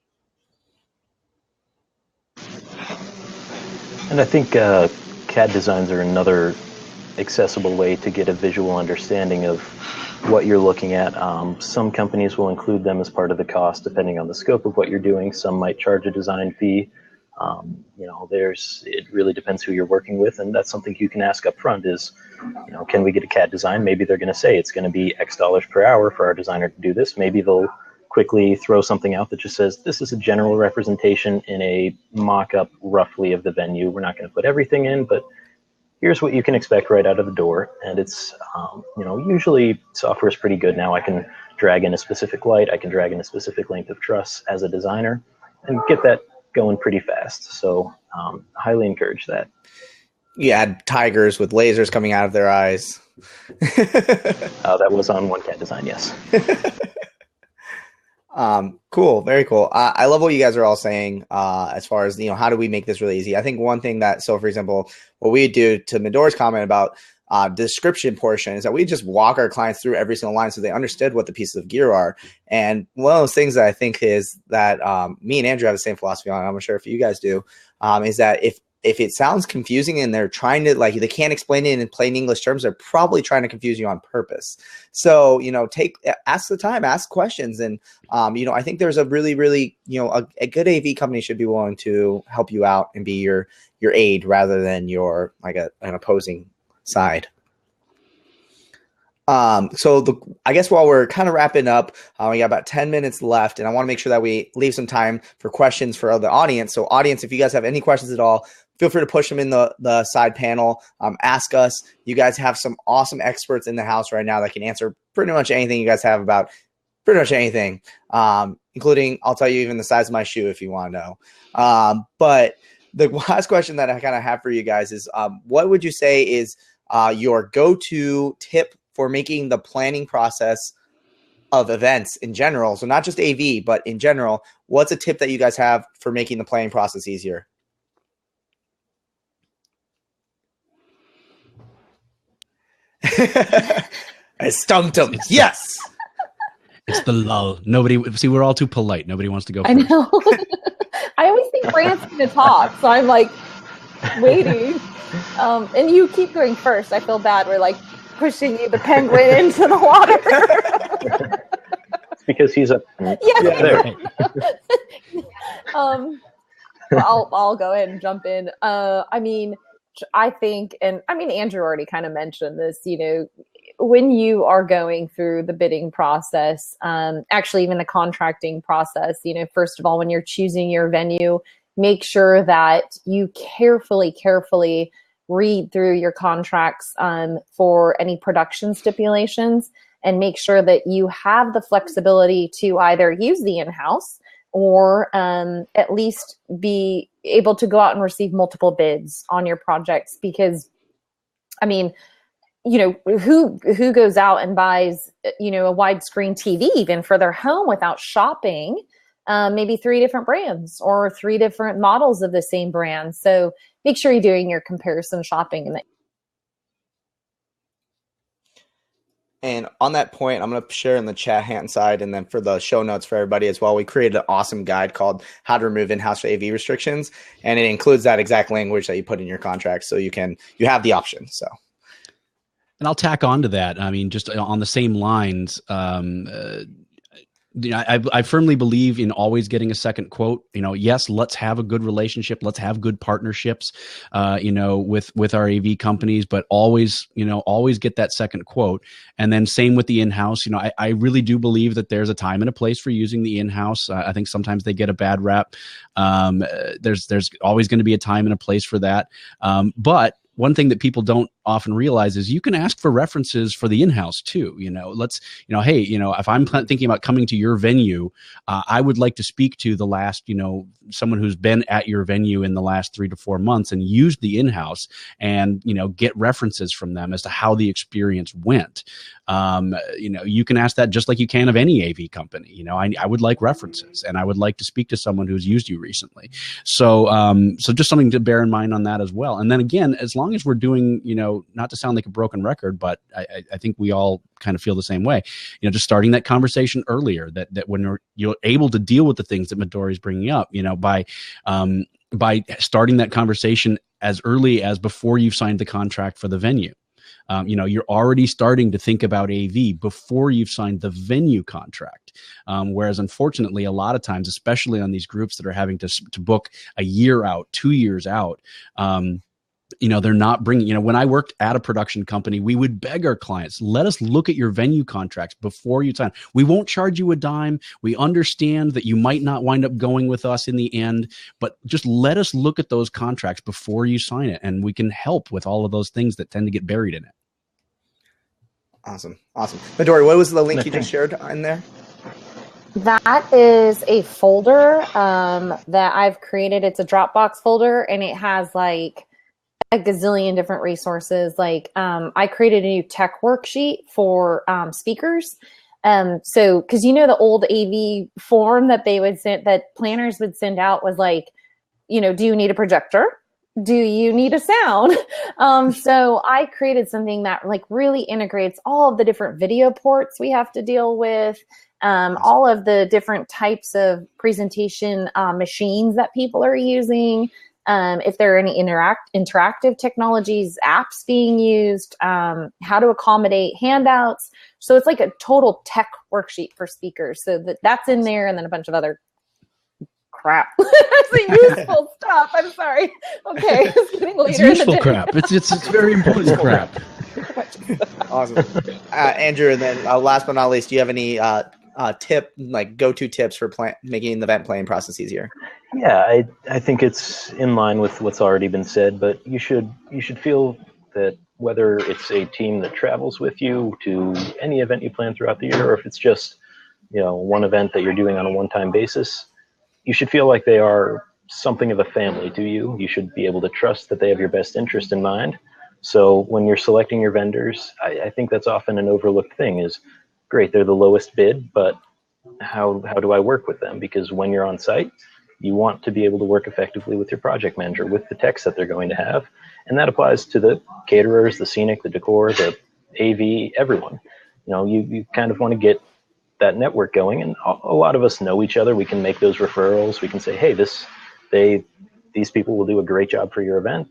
And I think CAD designs are another accessible way to get a visual understanding of what you're looking at. Some companies will include them as part of the cost, depending on the scope of what you're doing. Some might charge a design fee. It really depends who you're working with, and that's something you can ask up front is, can we get a CAD design? Maybe they're going to say it's going to be X dollars per hour for our designer to do this. Maybe they'll quickly throw something out that just says, this is a general representation in a mock-up roughly of the venue. We're not going to put everything in, but here's what you can expect right out of the door. And it's, usually software is pretty good now. I can drag in a specific light. I can drag in a specific length of truss as a designer and get that going pretty fast. So highly encourage that. You had tigers with lasers coming out of their eyes. That was on One Cat Design, yes. Cool. Very cool. I love what you guys are all saying, as far as, how do we make this really easy? I think one thing that, so for example, what we do to Midori's comment about description portion is that we just walk our clients through every single line so they understood what the pieces of gear are. And one of those things that I think is that me and Andrew have the same philosophy on, I'm sure if you guys do, is that if it sounds confusing and they're trying to, like, they can't explain it in plain English terms, they're probably trying to confuse you on purpose. So, ask the time, ask questions. And, I think there's a really, really, a good AV company should be willing to help you out and be your aid rather than your, like, an opposing side. I guess while we're kind of wrapping up, we got about 10 minutes left, and I want to make sure that we leave some time for questions for the audience. So audience, if you guys have any questions at all, feel free to push them in the side panel. Ask us. You guys have some awesome experts in the house right now that can answer pretty much anything you guys have about pretty much anything, including, I'll tell you, even the size of my shoe if you want to know. But the last question that I kind of have for you guys is, what would you say is your go-to tip for making the planning process of events in general? So not just AV, but in general, what's a tip that you guys have for making the planning process easier? I stumped him. Yes. It's the lull. We're all too polite. Nobody wants to go first. I know. I always think Brant's going to talk, so I'm like waiting. And you keep going first. I feel bad. We're like pushing you, the penguin, into the water. It's because he's up there. I'll go ahead and jump in. I think, and Andrew already kind of mentioned this, when you are going through the bidding process, actually even the contracting process, first of all, when you're choosing your venue, make sure that you carefully read through your contracts for any production stipulations, and make sure that you have the flexibility to either use the in-house or at least be able to go out and receive multiple bids on your projects. Because, who goes out and buys, a widescreen TV even for their home without shopping maybe 3 different brands or 3 different models of the same brand? So make sure you're doing your comparison shopping. And on that point, I'm going to share in the chat hand side, and then for the show notes for everybody as well, we created an awesome guide called How to Remove In-House AV Restrictions, and it includes that exact language that you put in your contract, so you have the option. So, and I'll tack on to that. Just on the same lines. I firmly believe in always getting a second quote. Yes, let's have a good relationship. Let's have good partnerships, with our AV companies, but always get that second quote. And then same with the in-house. I really do believe that there's a time and a place for using the in-house. I think sometimes they get a bad rap. There's always going to be a time and a place for that. But one thing that people don't often realize is you can ask for references for the in-house too. Hey, if I'm thinking about coming to your venue, I would like to speak to the last, someone who's been at your venue in the last 3 to 4 months and used the in-house, and, get references from them as to how the experience went. You can ask that just like you can of any AV company. I would like references, and I would like to speak to someone who's used you recently. So just something to bear in mind on that as well. And then again, as long as we're doing, not to sound like a broken record, but I think we all kind of feel the same way, just starting that conversation earlier, that when you're able to deal with the things that Midori's bringing up, by starting that conversation as early as before you've signed the contract for the venue. You're already starting to think about AV before you've signed the venue contract. Whereas unfortunately, a lot of times, especially on these groups that are having to book a year out, 2 years out, they're not bringing, when I worked at a production company, we would beg our clients, let us look at your venue contracts before you sign. We won't charge you a dime. We understand that you might not wind up going with us in the end, but just let us look at those contracts before you sign it. And we can help with all of those things that tend to get buried in it. Awesome. Midori, what was the link you just shared in there? That is a folder that I've created. It's a Dropbox folder, and it has like a gazillion different resources. Like I created a new tech worksheet for speakers. So, because the old AV form that they would send, that planners would send out was like, do you need a projector? Do you need a sound? So I created something that like really integrates all of the different video ports we have to deal with, all of the different types of presentation machines that people are using, if there are any interactive technologies, apps being used, how to accommodate handouts. So it's like a total tech worksheet for speakers. So that's in there, and then a bunch of other crap. It's useful stuff. I'm sorry. Okay, it's getting later. It's useful crap. It's very important crap. Awesome, Andrew. And then last but not least, do you have any go-to tips for making the event planning process easier? Yeah, I think it's in line with what's already been said, but you should feel that whether it's a team that travels with you to any event you plan throughout the year, or if it's just one event that you're doing on a one-time basis, you should feel like they are something of a family to you. You should be able to trust that they have your best interest in mind. So when you're selecting your vendors, I think that's often an overlooked thing. Is great, they're the lowest bid, but how do I work with them? Because when you're on site, you want to be able to work effectively with your project manager, with the techs that they're going to have. And that applies to the caterers, the scenic, the decor, the AV, everyone. You kind of want to get that network going. And a lot of us know each other. We can make those referrals. We can say, hey, these people will do a great job for your event.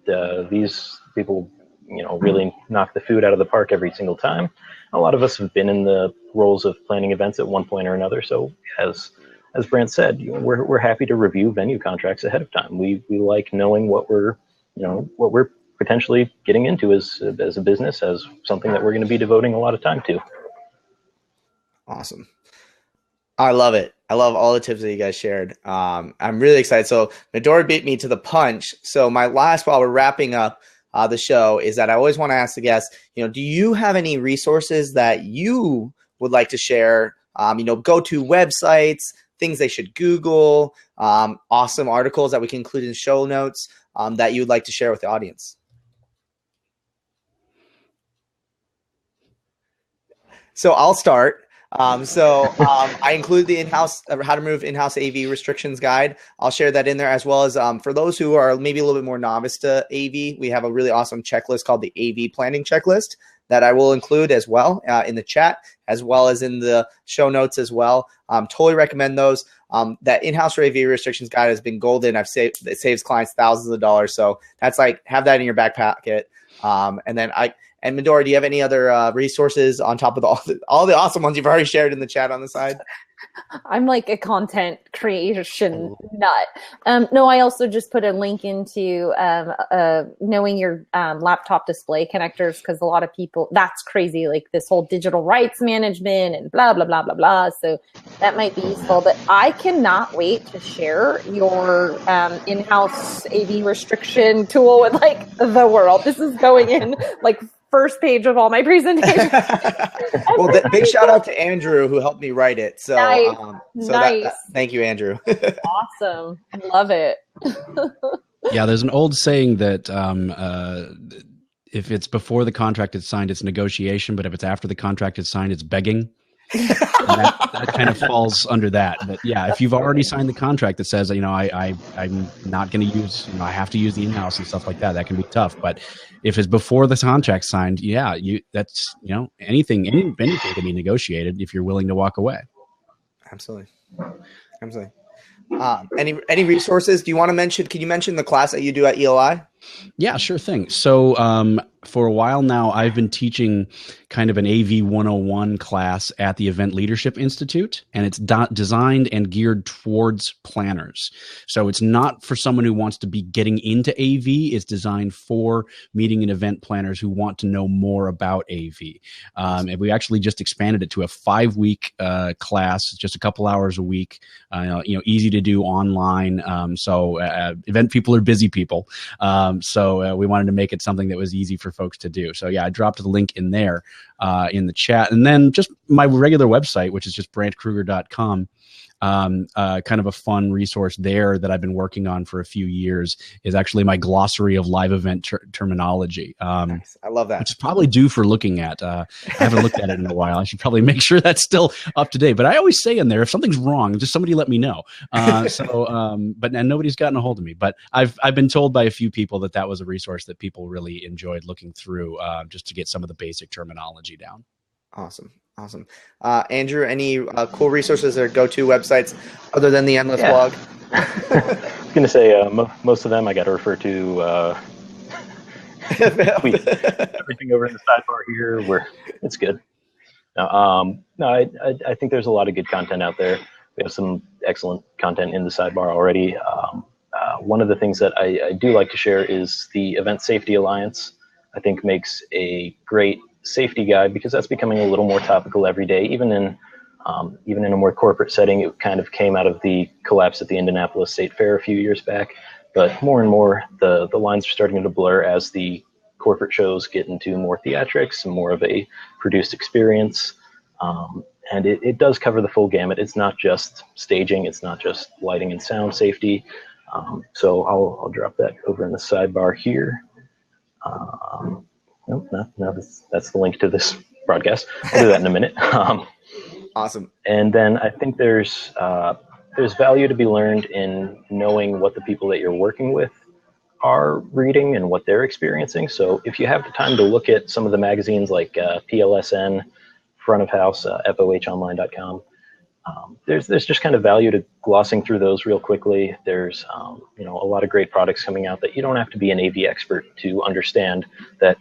These people, really knock the food out of the park every single time. A lot of us have been in the roles of planning events at one point or another. So as Brant said, we're happy to review venue contracts ahead of time. We like knowing what we're potentially getting into as a business, as something that we're going to be devoting a lot of time to. Awesome. I love it. I love all the tips that you guys shared. I'm really excited. So Midori beat me to the punch. So my last, while we're wrapping up the show, is that I always want to ask the guests, do you have any resources that you would like to share? Go to websites, things they should Google, awesome articles that we can include in show notes that you would like to share with the audience. So I'll start. I include the in-house how to remove in-house AV restrictions guide. I'll share that in there, as well as for those who are maybe a little bit more novice to AV, we have a really awesome checklist called the AV planning checklist that I will include as well in the chat, as well as in the show notes as well. Totally recommend those. That in-house AV restrictions guide has been golden. It saves clients thousands of dollars. So that's like, have that in your back pocket. And Midori, do you have any other resources on top of all the awesome ones you've already shared in the chat on the side? I'm like a content creation nut. No, I also just put a link into knowing your laptop display connectors, because a lot of people, that's crazy, like this whole digital rights management and blah, blah, blah, blah, blah. So that might be useful. But I cannot wait to share your in-house AV restriction tool with like the world. This is going in like first page of all my presentations. Well, big shout out to Andrew who helped me write it. So, nice. Thank you, Andrew. Awesome. Love it. Yeah, there's an old saying that if it's before the contract is signed, it's negotiation, but if it's after the contract is signed, it's begging. that kind of falls under that. But yeah, if you've already signed the contract that says, I'm not going to use, I have to use the in-house and stuff like that, that can be tough. But if it's before the contract's signed, that's, anything can be negotiated if you're willing to walk away. Absolutely. Any resources do you want to mention? Can you mention the class that you do at ELI? Yeah, sure thing. So for a while now, I've been teaching kind of an AV 101 class at the Event Leadership Institute, and it's designed and geared towards planners. So it's not for someone who wants to be getting into AV. It's designed for meeting and event planners who want to know more about AV. And we actually just expanded it to a 5-week class, just a couple hours a week, easy to do online. So event people are busy people. So we wanted to make it something that was easy for folks to do. So yeah, I dropped the link in there in the chat. And then just my regular website, which is just brantkruger.com. Kind of a fun resource there that I've been working on for a few years is actually my glossary of live event terminology. Nice. I love that. Which is probably due for looking at. I haven't looked at it in a while. I should probably make sure that's still up to date. But I always say in there, if something's wrong, just somebody let me know. But nobody's gotten a hold of me. But I've been told by a few people that was a resource that people really enjoyed looking through just to get some of the basic terminology down. Awesome. Andrew, any cool resources or go-to websites other than the Endless blog? I was going to say most of them I got to refer to everything over in the sidebar here where it's good. No, I think there's a lot of good content out there. We have some excellent content in the sidebar already. One of the things that I do like to share is the Event Safety Alliance. I think makes a great safety guide because that's becoming a little more topical every day, even in a more corporate setting. It kind of came out of the collapse at the Indianapolis State Fair a few years back, but more and more the lines are starting to blur as the corporate shows get into more theatrics and more of a produced experience. And it does cover the full gamut. It's not just staging, it's not just lighting and sound safety. So I'll drop that over in the sidebar here. Nope, no, that's the link to this broadcast. I'll do that in a minute. Awesome. And then I think there's value to be learned in knowing what the people that you're working with are reading and what they're experiencing. So if you have the time to look at some of the magazines like PLSN, Front of House, FOHonline.com, there's just kind of value to glossing through those real quickly. There's a lot of great products coming out that you don't have to be an AV expert to understand that,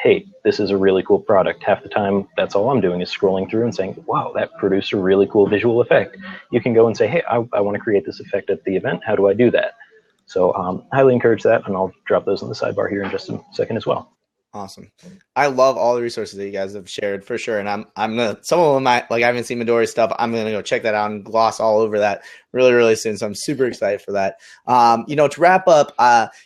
hey, this is a really cool product. Half the time, that's all I'm doing is scrolling through and saying, wow, that produced a really cool visual effect. You can go and say, hey, I want to create this effect at the event. How do I do that? So highly encourage that, and I'll drop those in the sidebar here in just a second as well. Awesome. I love all the resources that you guys have shared for sure. And I'm gonna, some of them I haven't seen Midori's stuff. I'm going to go check that out and gloss all over that really, really soon. So I'm super excited for that. To wrap up,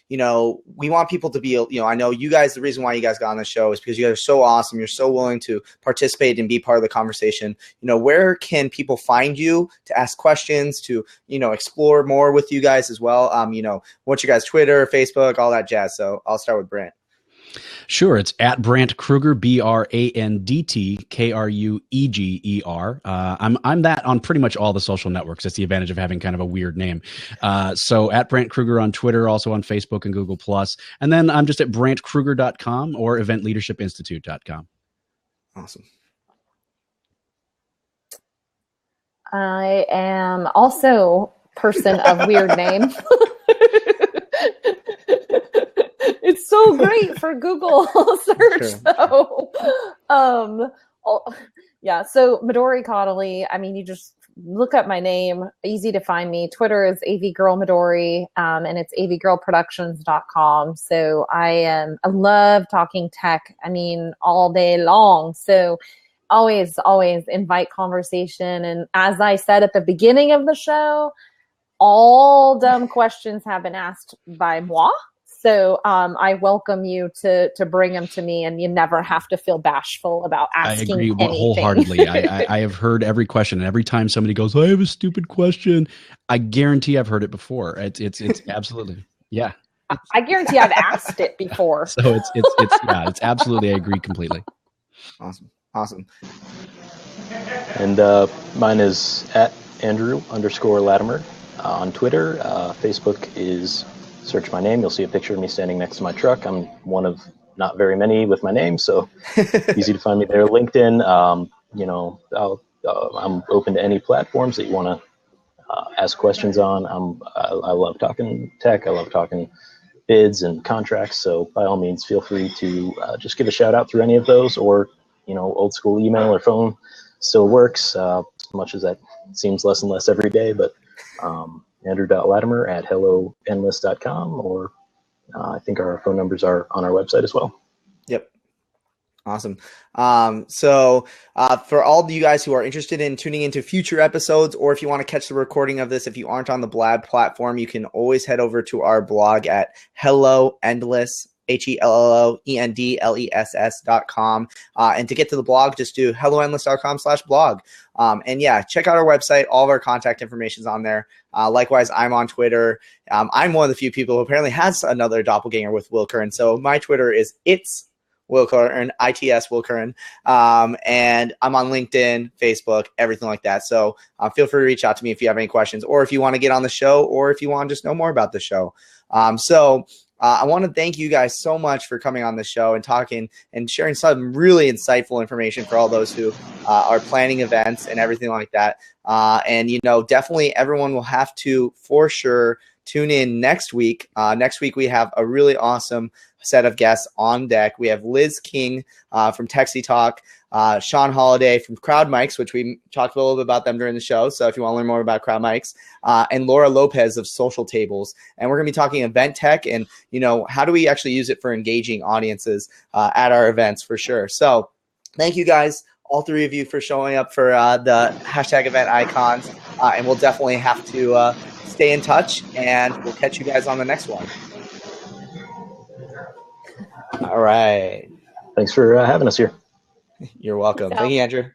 we want people to be, I know you guys, the reason why you guys got on the show is because you guys are so awesome. You're so willing to participate and be part of the conversation. Where can people find you to ask questions, to, explore more with you guys as well? What's your guys' Twitter, Facebook, all that jazz. So I'll start with Brant. Sure. It's at Brant Kruger, BrandtKrueger. I'm that on pretty much all the social networks. That's the advantage of having kind of a weird name. So at Brant Kruger on Twitter, also on Facebook and Google+. And then I'm just at brantkruger.com or eventleadershipinstitute.com. Awesome. I am also person of weird name. It's so great for Google search. Sure. So Midori Connolly, you just look up my name, easy to find me. Twitter is AV Girl Midori, and it's avgirlproductions.com. So I love talking tech, all day long. So always invite conversation. And as I said at the beginning of the show, all dumb questions have been asked by moi. So I welcome you to bring them to me, and you never have to feel bashful about asking anything. I agree wholeheartedly. I have heard every question, and every time somebody goes, I have a stupid question, I guarantee I've heard it before. It's absolutely, yeah. I guarantee I've asked it before. So it's absolutely, I agree completely. Awesome. And mine is at Andrew_Latimer on Twitter. Facebook is search my name. You'll see a picture of me standing next to my truck. I'm one of not very many with my name, so easy to find me there. LinkedIn, I'm open to any platforms that you want to ask questions on. I love talking tech. I love talking bids and contracts. So by all means, feel free to just give a shout out through any of those, or old school email or phone still works. As much as that seems less and less every day, but Andrew.Latimer at helloendless.com, or I think our phone numbers are on our website as well. Yep. Awesome. So for all of you guys who are interested in tuning into future episodes, or if you want to catch the recording of this, if you aren't on the Blab platform, you can always head over to our blog at helloendless, HELLOENDLESS.com. And to get to the blog, just do helloendless.com/blog. And yeah, check out our website. All of our contact information is on there. Likewise, I'm on Twitter. I'm one of the few people who apparently has another doppelganger with Will Curran. So my Twitter is Will Curran, ITS Will Curran. And I'm on LinkedIn, Facebook, everything like that. So feel free to reach out to me if you have any questions, or if you want to get on the show, or if you want to just know more about the show. I want to thank you guys so much for coming on the show and talking and sharing some really insightful information for all those who are planning events and everything like that. And, definitely everyone will have to, for sure, tune in next week. Next week, we have a really awesome set of guests on deck. We have Liz King from Texie Talk, Sean Holiday from Crowd Mics, which we talked a little bit about them during the show. So if you want to learn more about Crowd Mics, and Laura Lopez of Social Tables. And we're going to be talking event tech and, how do we actually use it for engaging audiences at our events for sure. So thank you guys, all three of you, for showing up for the hashtag event icons. And we'll definitely have to stay in touch, and we'll catch you guys on the next one. All right. Thanks for having us here. You're welcome. Thank you, Andrew.